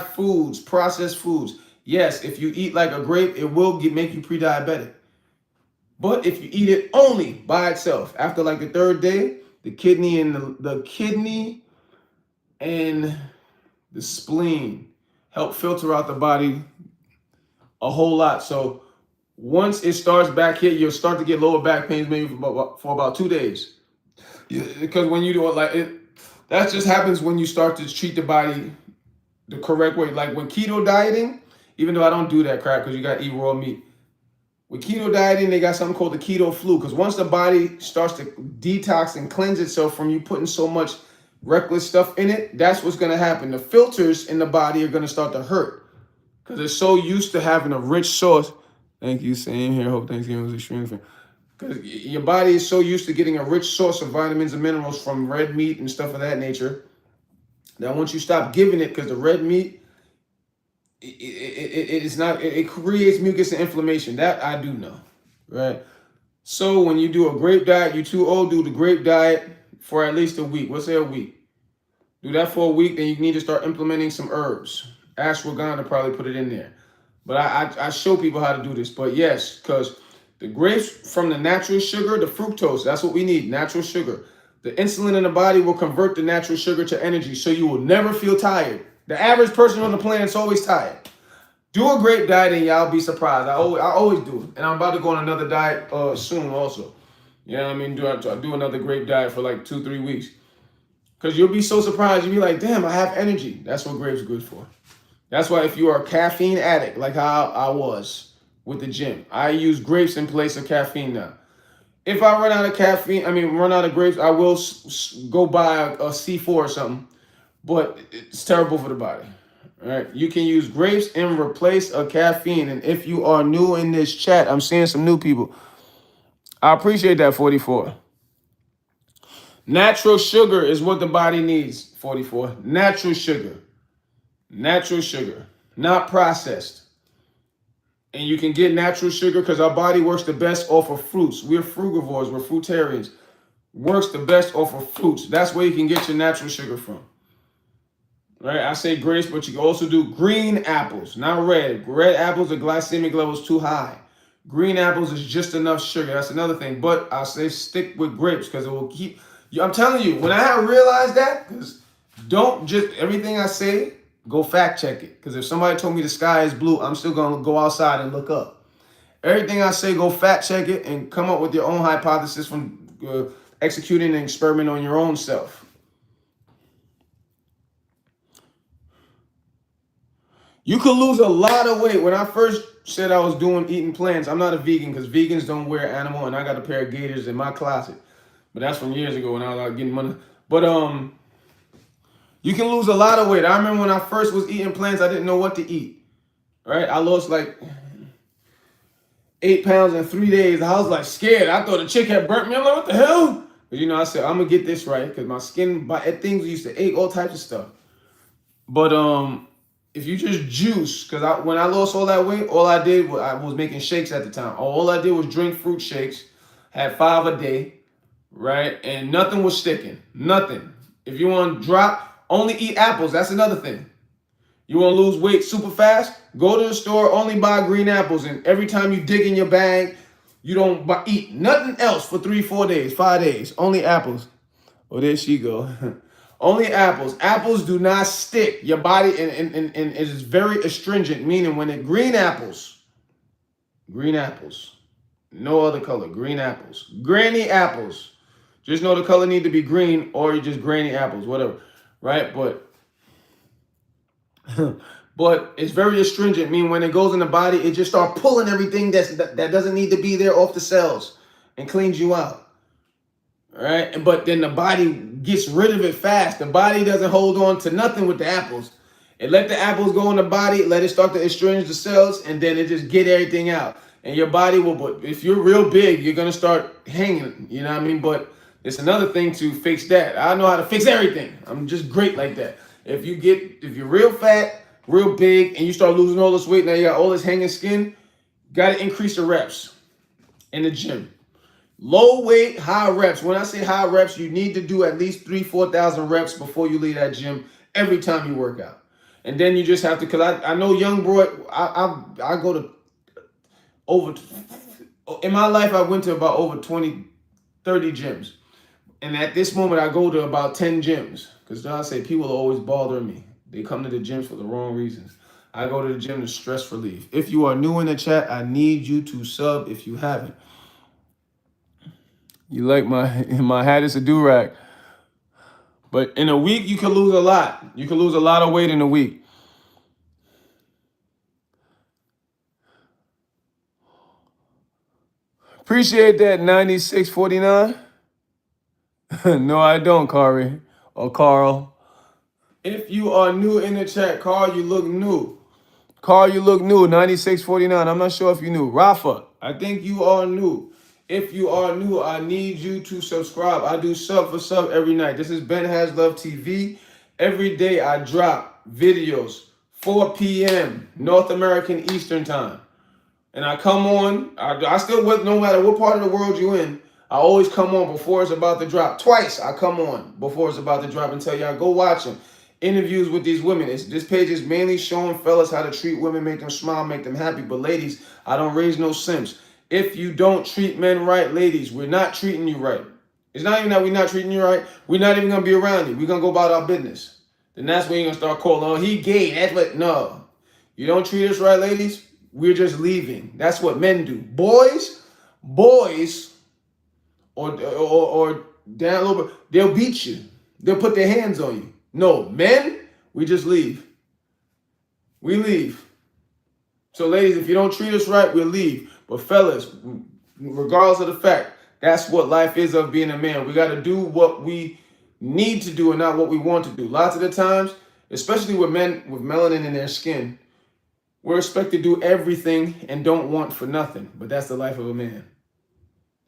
foods, processed foods, yes, if you eat like a grape, it will make you pre-diabetic. But if you eat it only by itself, after like the third day, the kidney and the kidney and the spleen help filter out the body a whole lot. So once it starts back here, you'll start to get lower back pains maybe for about 2 days. Because when you do it that just happens when you start to treat the body the correct way. Like when keto dieting, even though I don't do that crap because you got to eat raw meat. With keto dieting, they got something called the keto flu. Because once the body starts to detox and cleanse itself from you putting so much reckless stuff in it, that's what's going to happen. The filters in the body are going to start to hurt because they're so used to having a rich source. Thank you, same here. Hope Thanksgiving was extremely fun. Because your body is so used to getting a rich source of vitamins and minerals from red meat and stuff of that nature that once you stop giving it, because the red meat, it creates mucus and inflammation. That I do know, right? So when you do a grape diet, you're too old, do the grape diet for at least a week. Let's say a week. Do that for a week, then you need to start implementing some herbs. Ashwagandha probably put it in there. But I show people how to do this. But yes, because the grapes from the natural sugar, the fructose, that's what we need, natural sugar. The insulin in the body will convert the natural sugar to energy, so you will never feel tired. The average person on the planet is always tired. Do a grape diet and y'all be surprised. I always do it. And I'm about to go on another diet soon also. You know what I mean? Do another grape diet for like 2-3 weeks. Because you'll be so surprised. You'll be like, damn, I have energy. That's what grapes are good for. That's why if you are a caffeine addict, like how I was with the gym, I use grapes in place of caffeine now. If I run out of run out of grapes, I will go buy a C4 or something. But it's terrible for the body. All right? You can use grapes in replace of caffeine. And if you are new in this chat, I'm seeing some new people. I appreciate that, 44. Natural sugar is what the body needs, 44. Natural sugar. Natural sugar, not processed. And you can get natural sugar because our body works the best off of fruits. We're frugivores, we're fruitarians. Works the best off of fruits. That's where you can get your natural sugar from. Right? I say grapes, but you can also do green apples, not red. Red apples, the glycemic level is too high. Green apples is just enough sugar. That's another thing. But I say stick with grapes because it will keep. I'm telling you, when I realized that, because don't just everything I say, go fact check it. Because if somebody told me the sky is blue, I'm still going to go outside and look up. Everything I say, go fact check it and come up with your own hypothesis from executing an experiment on your own self. You could lose a lot of weight. When I first said I was eating plants, I'm not a vegan because vegans don't wear animal, and I got a pair of gaiters in my closet. But that's from years ago when I was out getting money. But you can lose a lot of weight. I remember when I first was eating plants, I didn't know what to eat. Right? I lost like 8 pounds in 3 days. I was like scared. I thought the chick had burnt me. I'm like, what the hell? But I said, I'm gonna get this right because my skin, things used to ache, all types of stuff. But if you just juice, because when I lost all that weight, all I did was I was making shakes at the time. All I did was drink fruit shakes, had 5 a day, right? And nothing was sticking. Nothing. If you want to drop, only eat apples. That's another thing. You want to lose weight super fast? Go to the store, only buy green apples. And every time you dig in your bag, you don't eat nothing else for 3-4 days, 5 days. Only apples. Oh, there she go. Only apples. Apples do not stick. Your body and it is very astringent, meaning when green apples, no other color, green apples, granny apples. Just know the color need to be green or you just granny apples, whatever, right? But it's very astringent, meaning when it goes in the body, it just starts pulling everything that doesn't need to be there off the cells and cleans you out. Right? But then the body gets rid of it fast. The body doesn't hold on to nothing with the apples. It let the apples go in the body, let it start to estrange the cells, and then it just get everything out. And your body will, but if you're real big, you're going to start hanging, you know what I mean? But it's another thing to fix that. I know how to fix everything. I'm just great like that. If you're real fat, real big, and you start losing all this weight, now you got all this hanging skin, got to increase the reps in the gym. Low weight, high reps. When I say high reps, you need to do at least 3,000-4,000 reps before you leave that gym every time you work out. And then you just have to, because I know young boy, I go to over, in my life, I went to about over 20, 30 gyms. And at this moment, I go to about 10 gyms. Because I say people are always bothering me. They come to the gyms for the wrong reasons. I go to the gym to stress relief. If you are new in the chat, I need you to sub if you haven't. You like my hat is a do-rag. But in a week, you can lose a lot. You can lose a lot of weight in a week. Appreciate that, 9649. No, I don't, Kari or Carl. If you are new in the chat, Carl, you look new. Carl, you look new, 9649. I'm not sure if you're new. Rafa, I think you are new. If you are new, I need you to subscribe. I do sub for sub every night. This is BenHasLuv TV. Every day I drop videos, 4 p.m. North American Eastern Time. And I come on, I still, no matter what part of the world you're in, I always come on before it's about to drop. Twice I come on before it's about to drop and tell y'all, go watch them. Interviews with these women. This page is mainly showing fellas how to treat women, make them smile, make them happy. But ladies, I don't raise no simps. If you don't treat men right, ladies, we're not treating you right. It's not even that we're not treating you right. We're not even going to be around you. We're going to go about our business. Then that's when you're going to start calling, oh, he gay. That's what, no. You don't treat us right, ladies, we're just leaving. That's what men do. Boys, or down a little bit, they'll beat you. They'll put their hands on you. No, men, we just leave. We leave. So ladies, if you don't treat us right, we'll leave. But fellas, regardless of the fact, that's what life is of being a man. We got to do what we need to do and not what we want to do. Lots of the times, especially with men with melanin in their skin, we're expected to do everything and don't want for nothing. But that's the life of a man.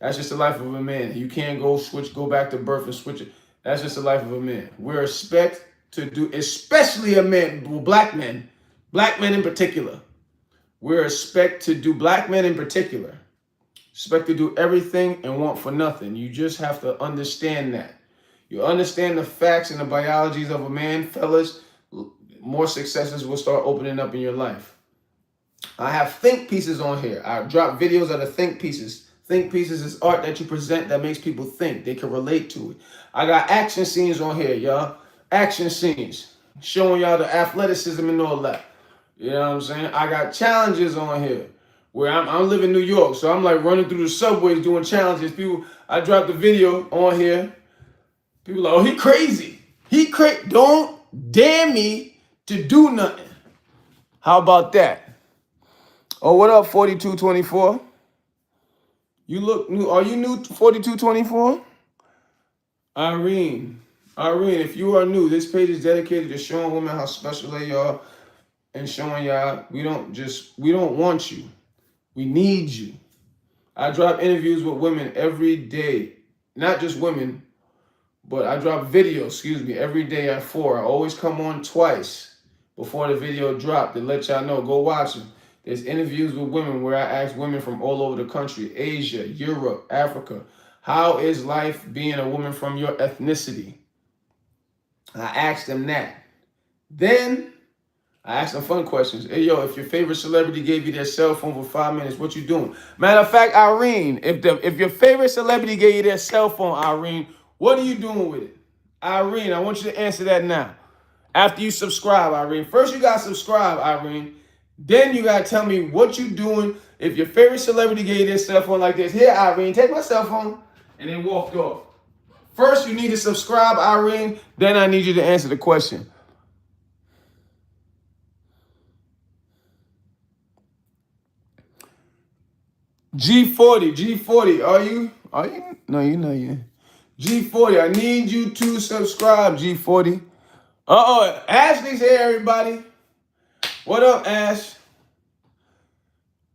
That's just the life of a man. You can't go back to birth and switch it. That's just the life of a man. We're expected to do, especially a man, black men in particular. We're expected to do, black men in particular, expect to do everything and want for nothing. You just have to understand that. You understand the facts and the biologies of a man, fellas, more successes will start opening up in your life. I have think pieces on here. I drop videos of the think pieces. Think pieces is art that you present that makes people think. They can relate to it. I got action scenes on here, y'all. Action scenes. Showing y'all the athleticism and all that. You know what I'm saying? I got challenges on here. Where I'm living in New York, so I'm like running through the subways doing challenges. People, I dropped the video on here. People are like, oh, he crazy. He crazy. Don't dare me to do nothing. How about that? Oh, what up, 4224? You look new. Are you new, 4224? Irene, if you are new, this page is dedicated to showing women how special they are and showing y'all we don't want you. We need you. I drop interviews with women every day. Not just women, but I drop videos, every day at 4. I always come on twice before the video drop to let y'all know. Go watch them. There's interviews with women where I ask women from all over the country, Asia, Europe, Africa, how is life being a woman from your ethnicity? I ask them that. Then I ask them fun questions. Hey, yo, if your favorite celebrity gave you their cell phone for 5 minutes, what you doing? Matter of fact, Irene, if your favorite celebrity gave you their cell phone, Irene, what are you doing with it? Irene, I want you to answer that now. After you subscribe, Irene. First, you got to subscribe, Irene. Then you got to tell me what you doing. If your favorite celebrity gave you their cell phone like this, here, Irene, take my cell phone, and then walked off. First, you need to subscribe, Irene. Then I need you to answer the question. G40, are you? No, you're not yet. G40, I need you to subscribe, G40. Uh-oh, Ashley's here, everybody. What up, Ash?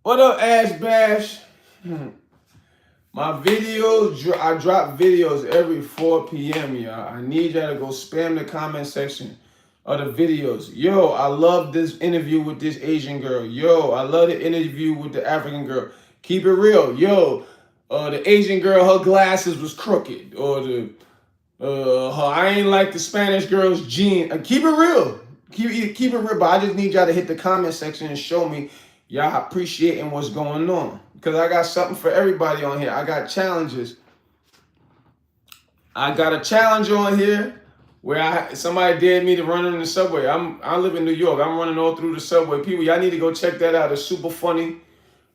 What up, Ash Bash? My videos, I drop videos every 4 p.m., y'all. I need y'all to go spam the comment section of the videos. Yo, I love this interview with this Asian girl. Yo, I love the interview with the African girl. Keep it real. Yo, the Asian girl, her glasses was crooked. Or I ain't like the Spanish girl's jeans. Keep it real. Keep it real. But I just need y'all to hit the comment section and show me y'all appreciating what's going on. Because I got something for everybody on here. I got challenges. I got a challenge on here where somebody dared me to run in the subway. I live in New York. I'm running all through the subway. People, y'all need to go check that out. It's super funny,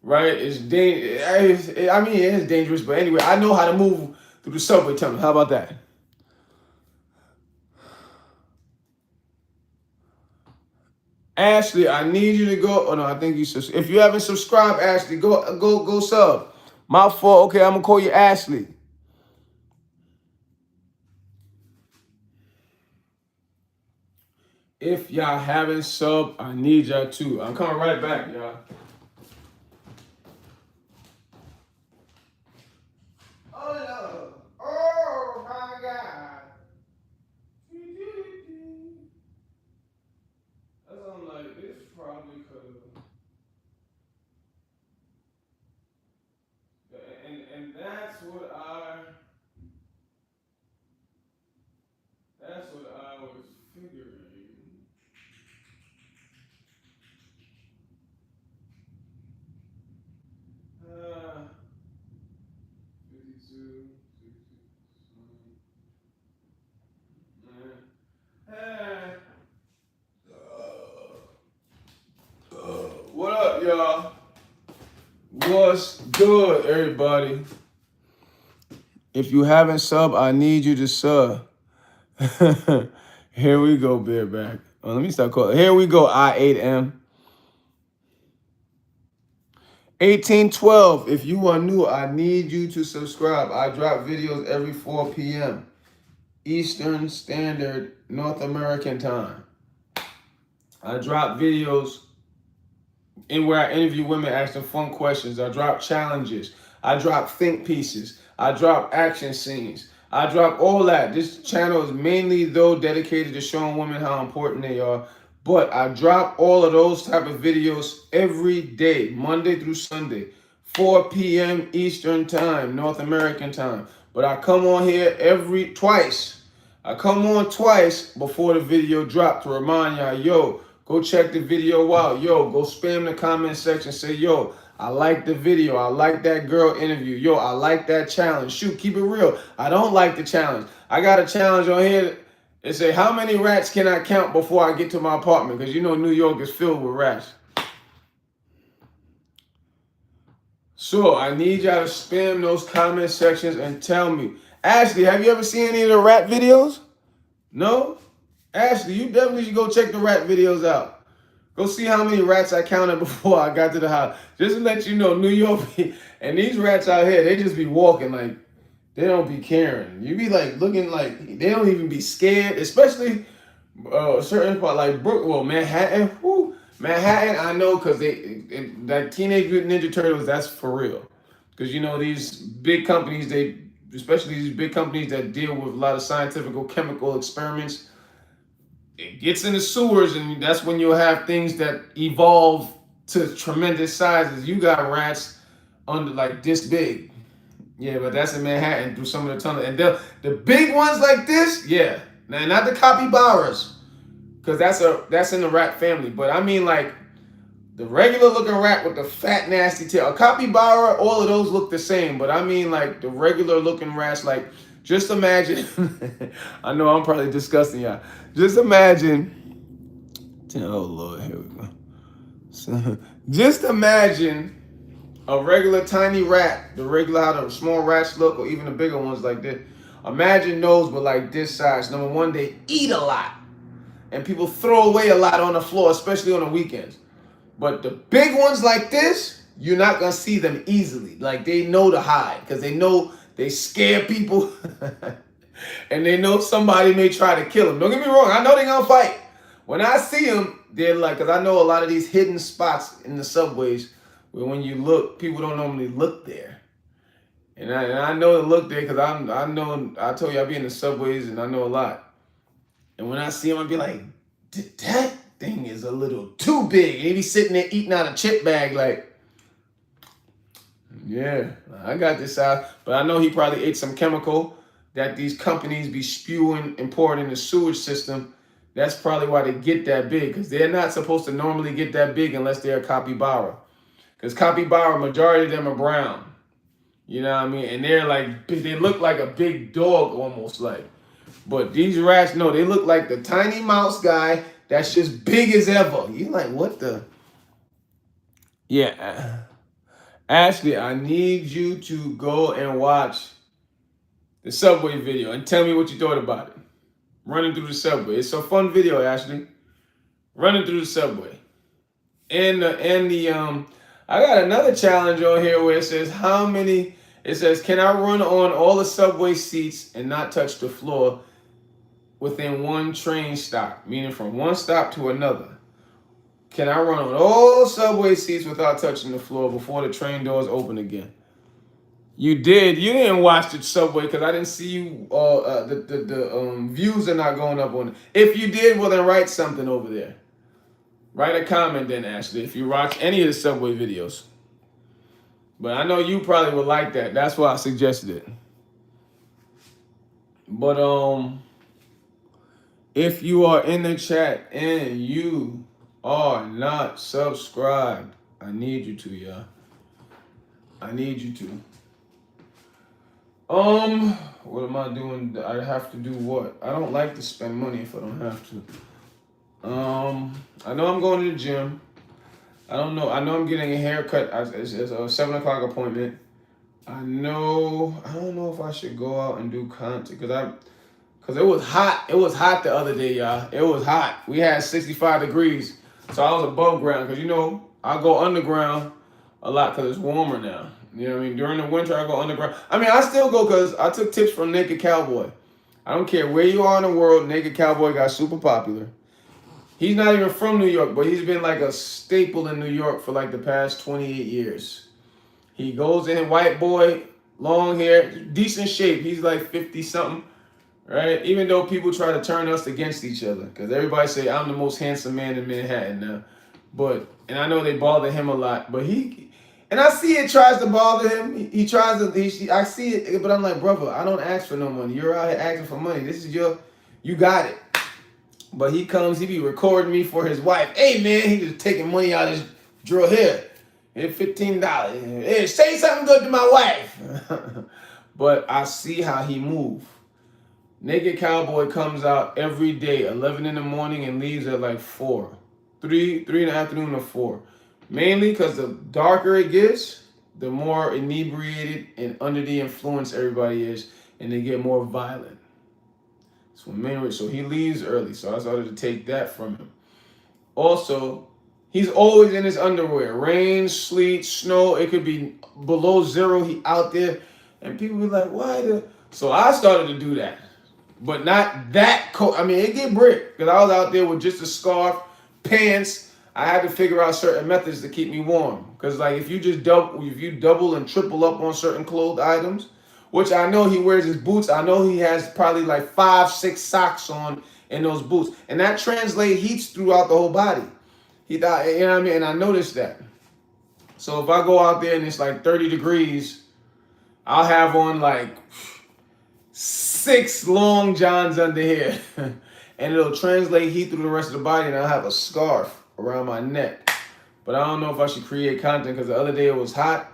right? It's dangerous. I mean, it is dangerous, but anyway, I know how to move through the subway tunnel. How about that? Ashley, I need you to go. Oh no, I think you should. If you haven't subscribed, Ashley, go sub. My fault. Okay, I'm gonna call you Ashley. If y'all haven't sub, I need y'all to. I'm coming right back, y'all. Oh no! Oh my God! That's I'm like, this probably could have. And that's what I was figuring. 52, what up, y'all? What's good, everybody? If you haven't sub, I need you to sub. Here we go, Bareback. Oh, let me start calling. Here we go, I8M. 1812. If you are new, I need you to subscribe. I drop videos every 4 p.m. Eastern Standard North American Time. I drop videos where I interview women, ask them fun questions. I drop challenges. I drop think pieces. I drop action scenes. I drop all that. This channel is mainly, though, dedicated to showing women how important they are. But I drop all of those type of videos every day, Monday through Sunday, 4 p.m. Eastern Time, North American Time. But I come on here twice. I come on twice before the video drop to remind y'all, yo, go check the video out. Yo, go spam the comment section. Say, yo, I like the video. I like that girl interview. Yo, I like that challenge. Shoot, keep it real. I don't like the challenge. I got a challenge on here. It say, how many rats can I count before I get to my apartment? Because you know New York is filled with rats. So I need y'all to spam those comment sections and tell me. Ashley, have you ever seen any of the rat videos? No? Ashley, you definitely should go check the rat videos out. Go see how many rats I counted before I got to the house. Just to let you know, New York, and these rats out here, they just be walking like, they don't be caring. You be like looking like, they don't even be scared, especially certain part like Manhattan. Whoo, Manhattan, I know because that Teenage Mutant Ninja Turtles, that's for real. Because you know, these big companies, especially these big companies that deal with a lot of scientific or chemical experiments, it gets in the sewers, and that's when you'll have things that evolve to tremendous sizes. You got rats under like this big. Yeah, but that's in Manhattan through some of the tunnels. And the big ones like this, yeah. Now, not the capybaras, because that's in the rat family. But I mean like the regular looking rat with the fat, nasty tail. A capybara, all of those look the same. But I mean like the regular looking rats, like just imagine. I know I'm probably disgusting y'all. Just imagine. Oh Lord, here we go. So, just imagine a regular tiny rat, the regular how the small rats look, or even the bigger ones like this. Imagine those, but like this size. Number one, they eat a lot, and people throw away a lot on the floor, especially on the weekends. But the big ones like this, you're not gonna see them easily. Like they know to hide because they know they scare people, and they know somebody may try to kill them. Don't get me wrong, I know they're gonna fight. When I see them, they're like, because I know a lot of these hidden spots in the subways where when you look, people don't normally look there. And I know to look there because I told you I be in the subways and I know a lot. And when I see them, I be like, that thing is a little too big. They be sitting there eating out a chip bag like, yeah, I got this size. But I know he probably ate some chemical that these companies be spewing and pouring in the sewage system. That's probably why they get that big, because they're not supposed to normally get that big unless they're a capybara. Because capybara, majority of them are brown. You know what I mean? And they're like, they look like a big dog almost like. But these rats, no, they look like the tiny mouse guy that's just big as ever. You're like, what the? Yeah. Ashley, I need you to go and watch the subway video and tell me what you thought about it. Running through the subway. It's a fun video, Ashley. Running through the subway. And I got another challenge on here where it says can I run on all the subway seats and not touch the floor within one train stop, meaning from one stop to another? Can I run on all subway seats without touching the floor before the train doors open again? You did. You didn't watch the subway because I didn't see you. The views are not going up on it. If you did, well then write something over there. Write a comment then, Ashley, if you watch any of the subway videos. But I know you probably would like that. That's why I suggested it. But if you are in the chat and you are not subscribed, I need you to, y'all. I need you to. What am I doing? I have to do what? I don't like to spend money if I don't have to. I know I'm going to the gym. I don't know. I know I'm getting a haircut. It's a 7 o'clock appointment. I don't know if I should go out and do content because it was hot. It was hot the other day, y'all. It was hot. We had 65 degrees, so I was above ground because I go underground a lot because it's warmer now. You know what I mean? During the winter, I go underground. I mean, I still go because I took tips from Naked Cowboy. I don't care where you are in the world, Naked Cowboy got super popular. He's not even from New York, but he's been like a staple in New York for like the past 28 years. He goes in, white boy, long hair, decent shape. He's like 50 something, right? Even though people try to turn us against each other, because everybody say I'm the most handsome man in Manhattan now. And I know they bother him a lot, but and I see it tries to bother him. He tries to, I see it, but I'm like, brother, I don't ask for no money. You're out here asking for money. This is you got it. But he be recording me for his wife. Hey, man, he just taking money out of his drill here. Here's $15. Hey, say something good to my wife. But I see how he move. Naked Cowboy comes out every day, 11 in the morning, and leaves at like 4. 3 in the afternoon or 4. Mainly because the darker it gets, the more inebriated and under the influence everybody is, and they get more violent. So he leaves early, so I started to take that from him. Also, he's always in his underwear. Rain, sleet, snow, it could be below 0, he out there. And people be like, why So I started to do that. But not that cold. I mean, it get brick. Because I was out there with just a scarf, pants. I had to figure out certain methods to keep me warm. Because like if you double and triple up on certain clothes items, which I know he wears his boots. I know he has probably like 5, 6 socks on in those boots. And that translates heats throughout the whole body. You know what I mean? And I noticed that. So if I go out there and it's like 30 degrees, I'll have on like 6 long johns under here. And it'll translate heat through the rest of the body, and I'll have a scarf around my neck. But I don't know if I should create content because the other day it was hot.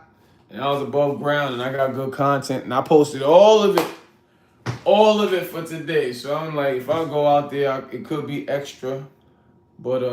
And I was above ground and I got good content and I posted all of it for today. So I'm like, if I go out there, it could be extra. But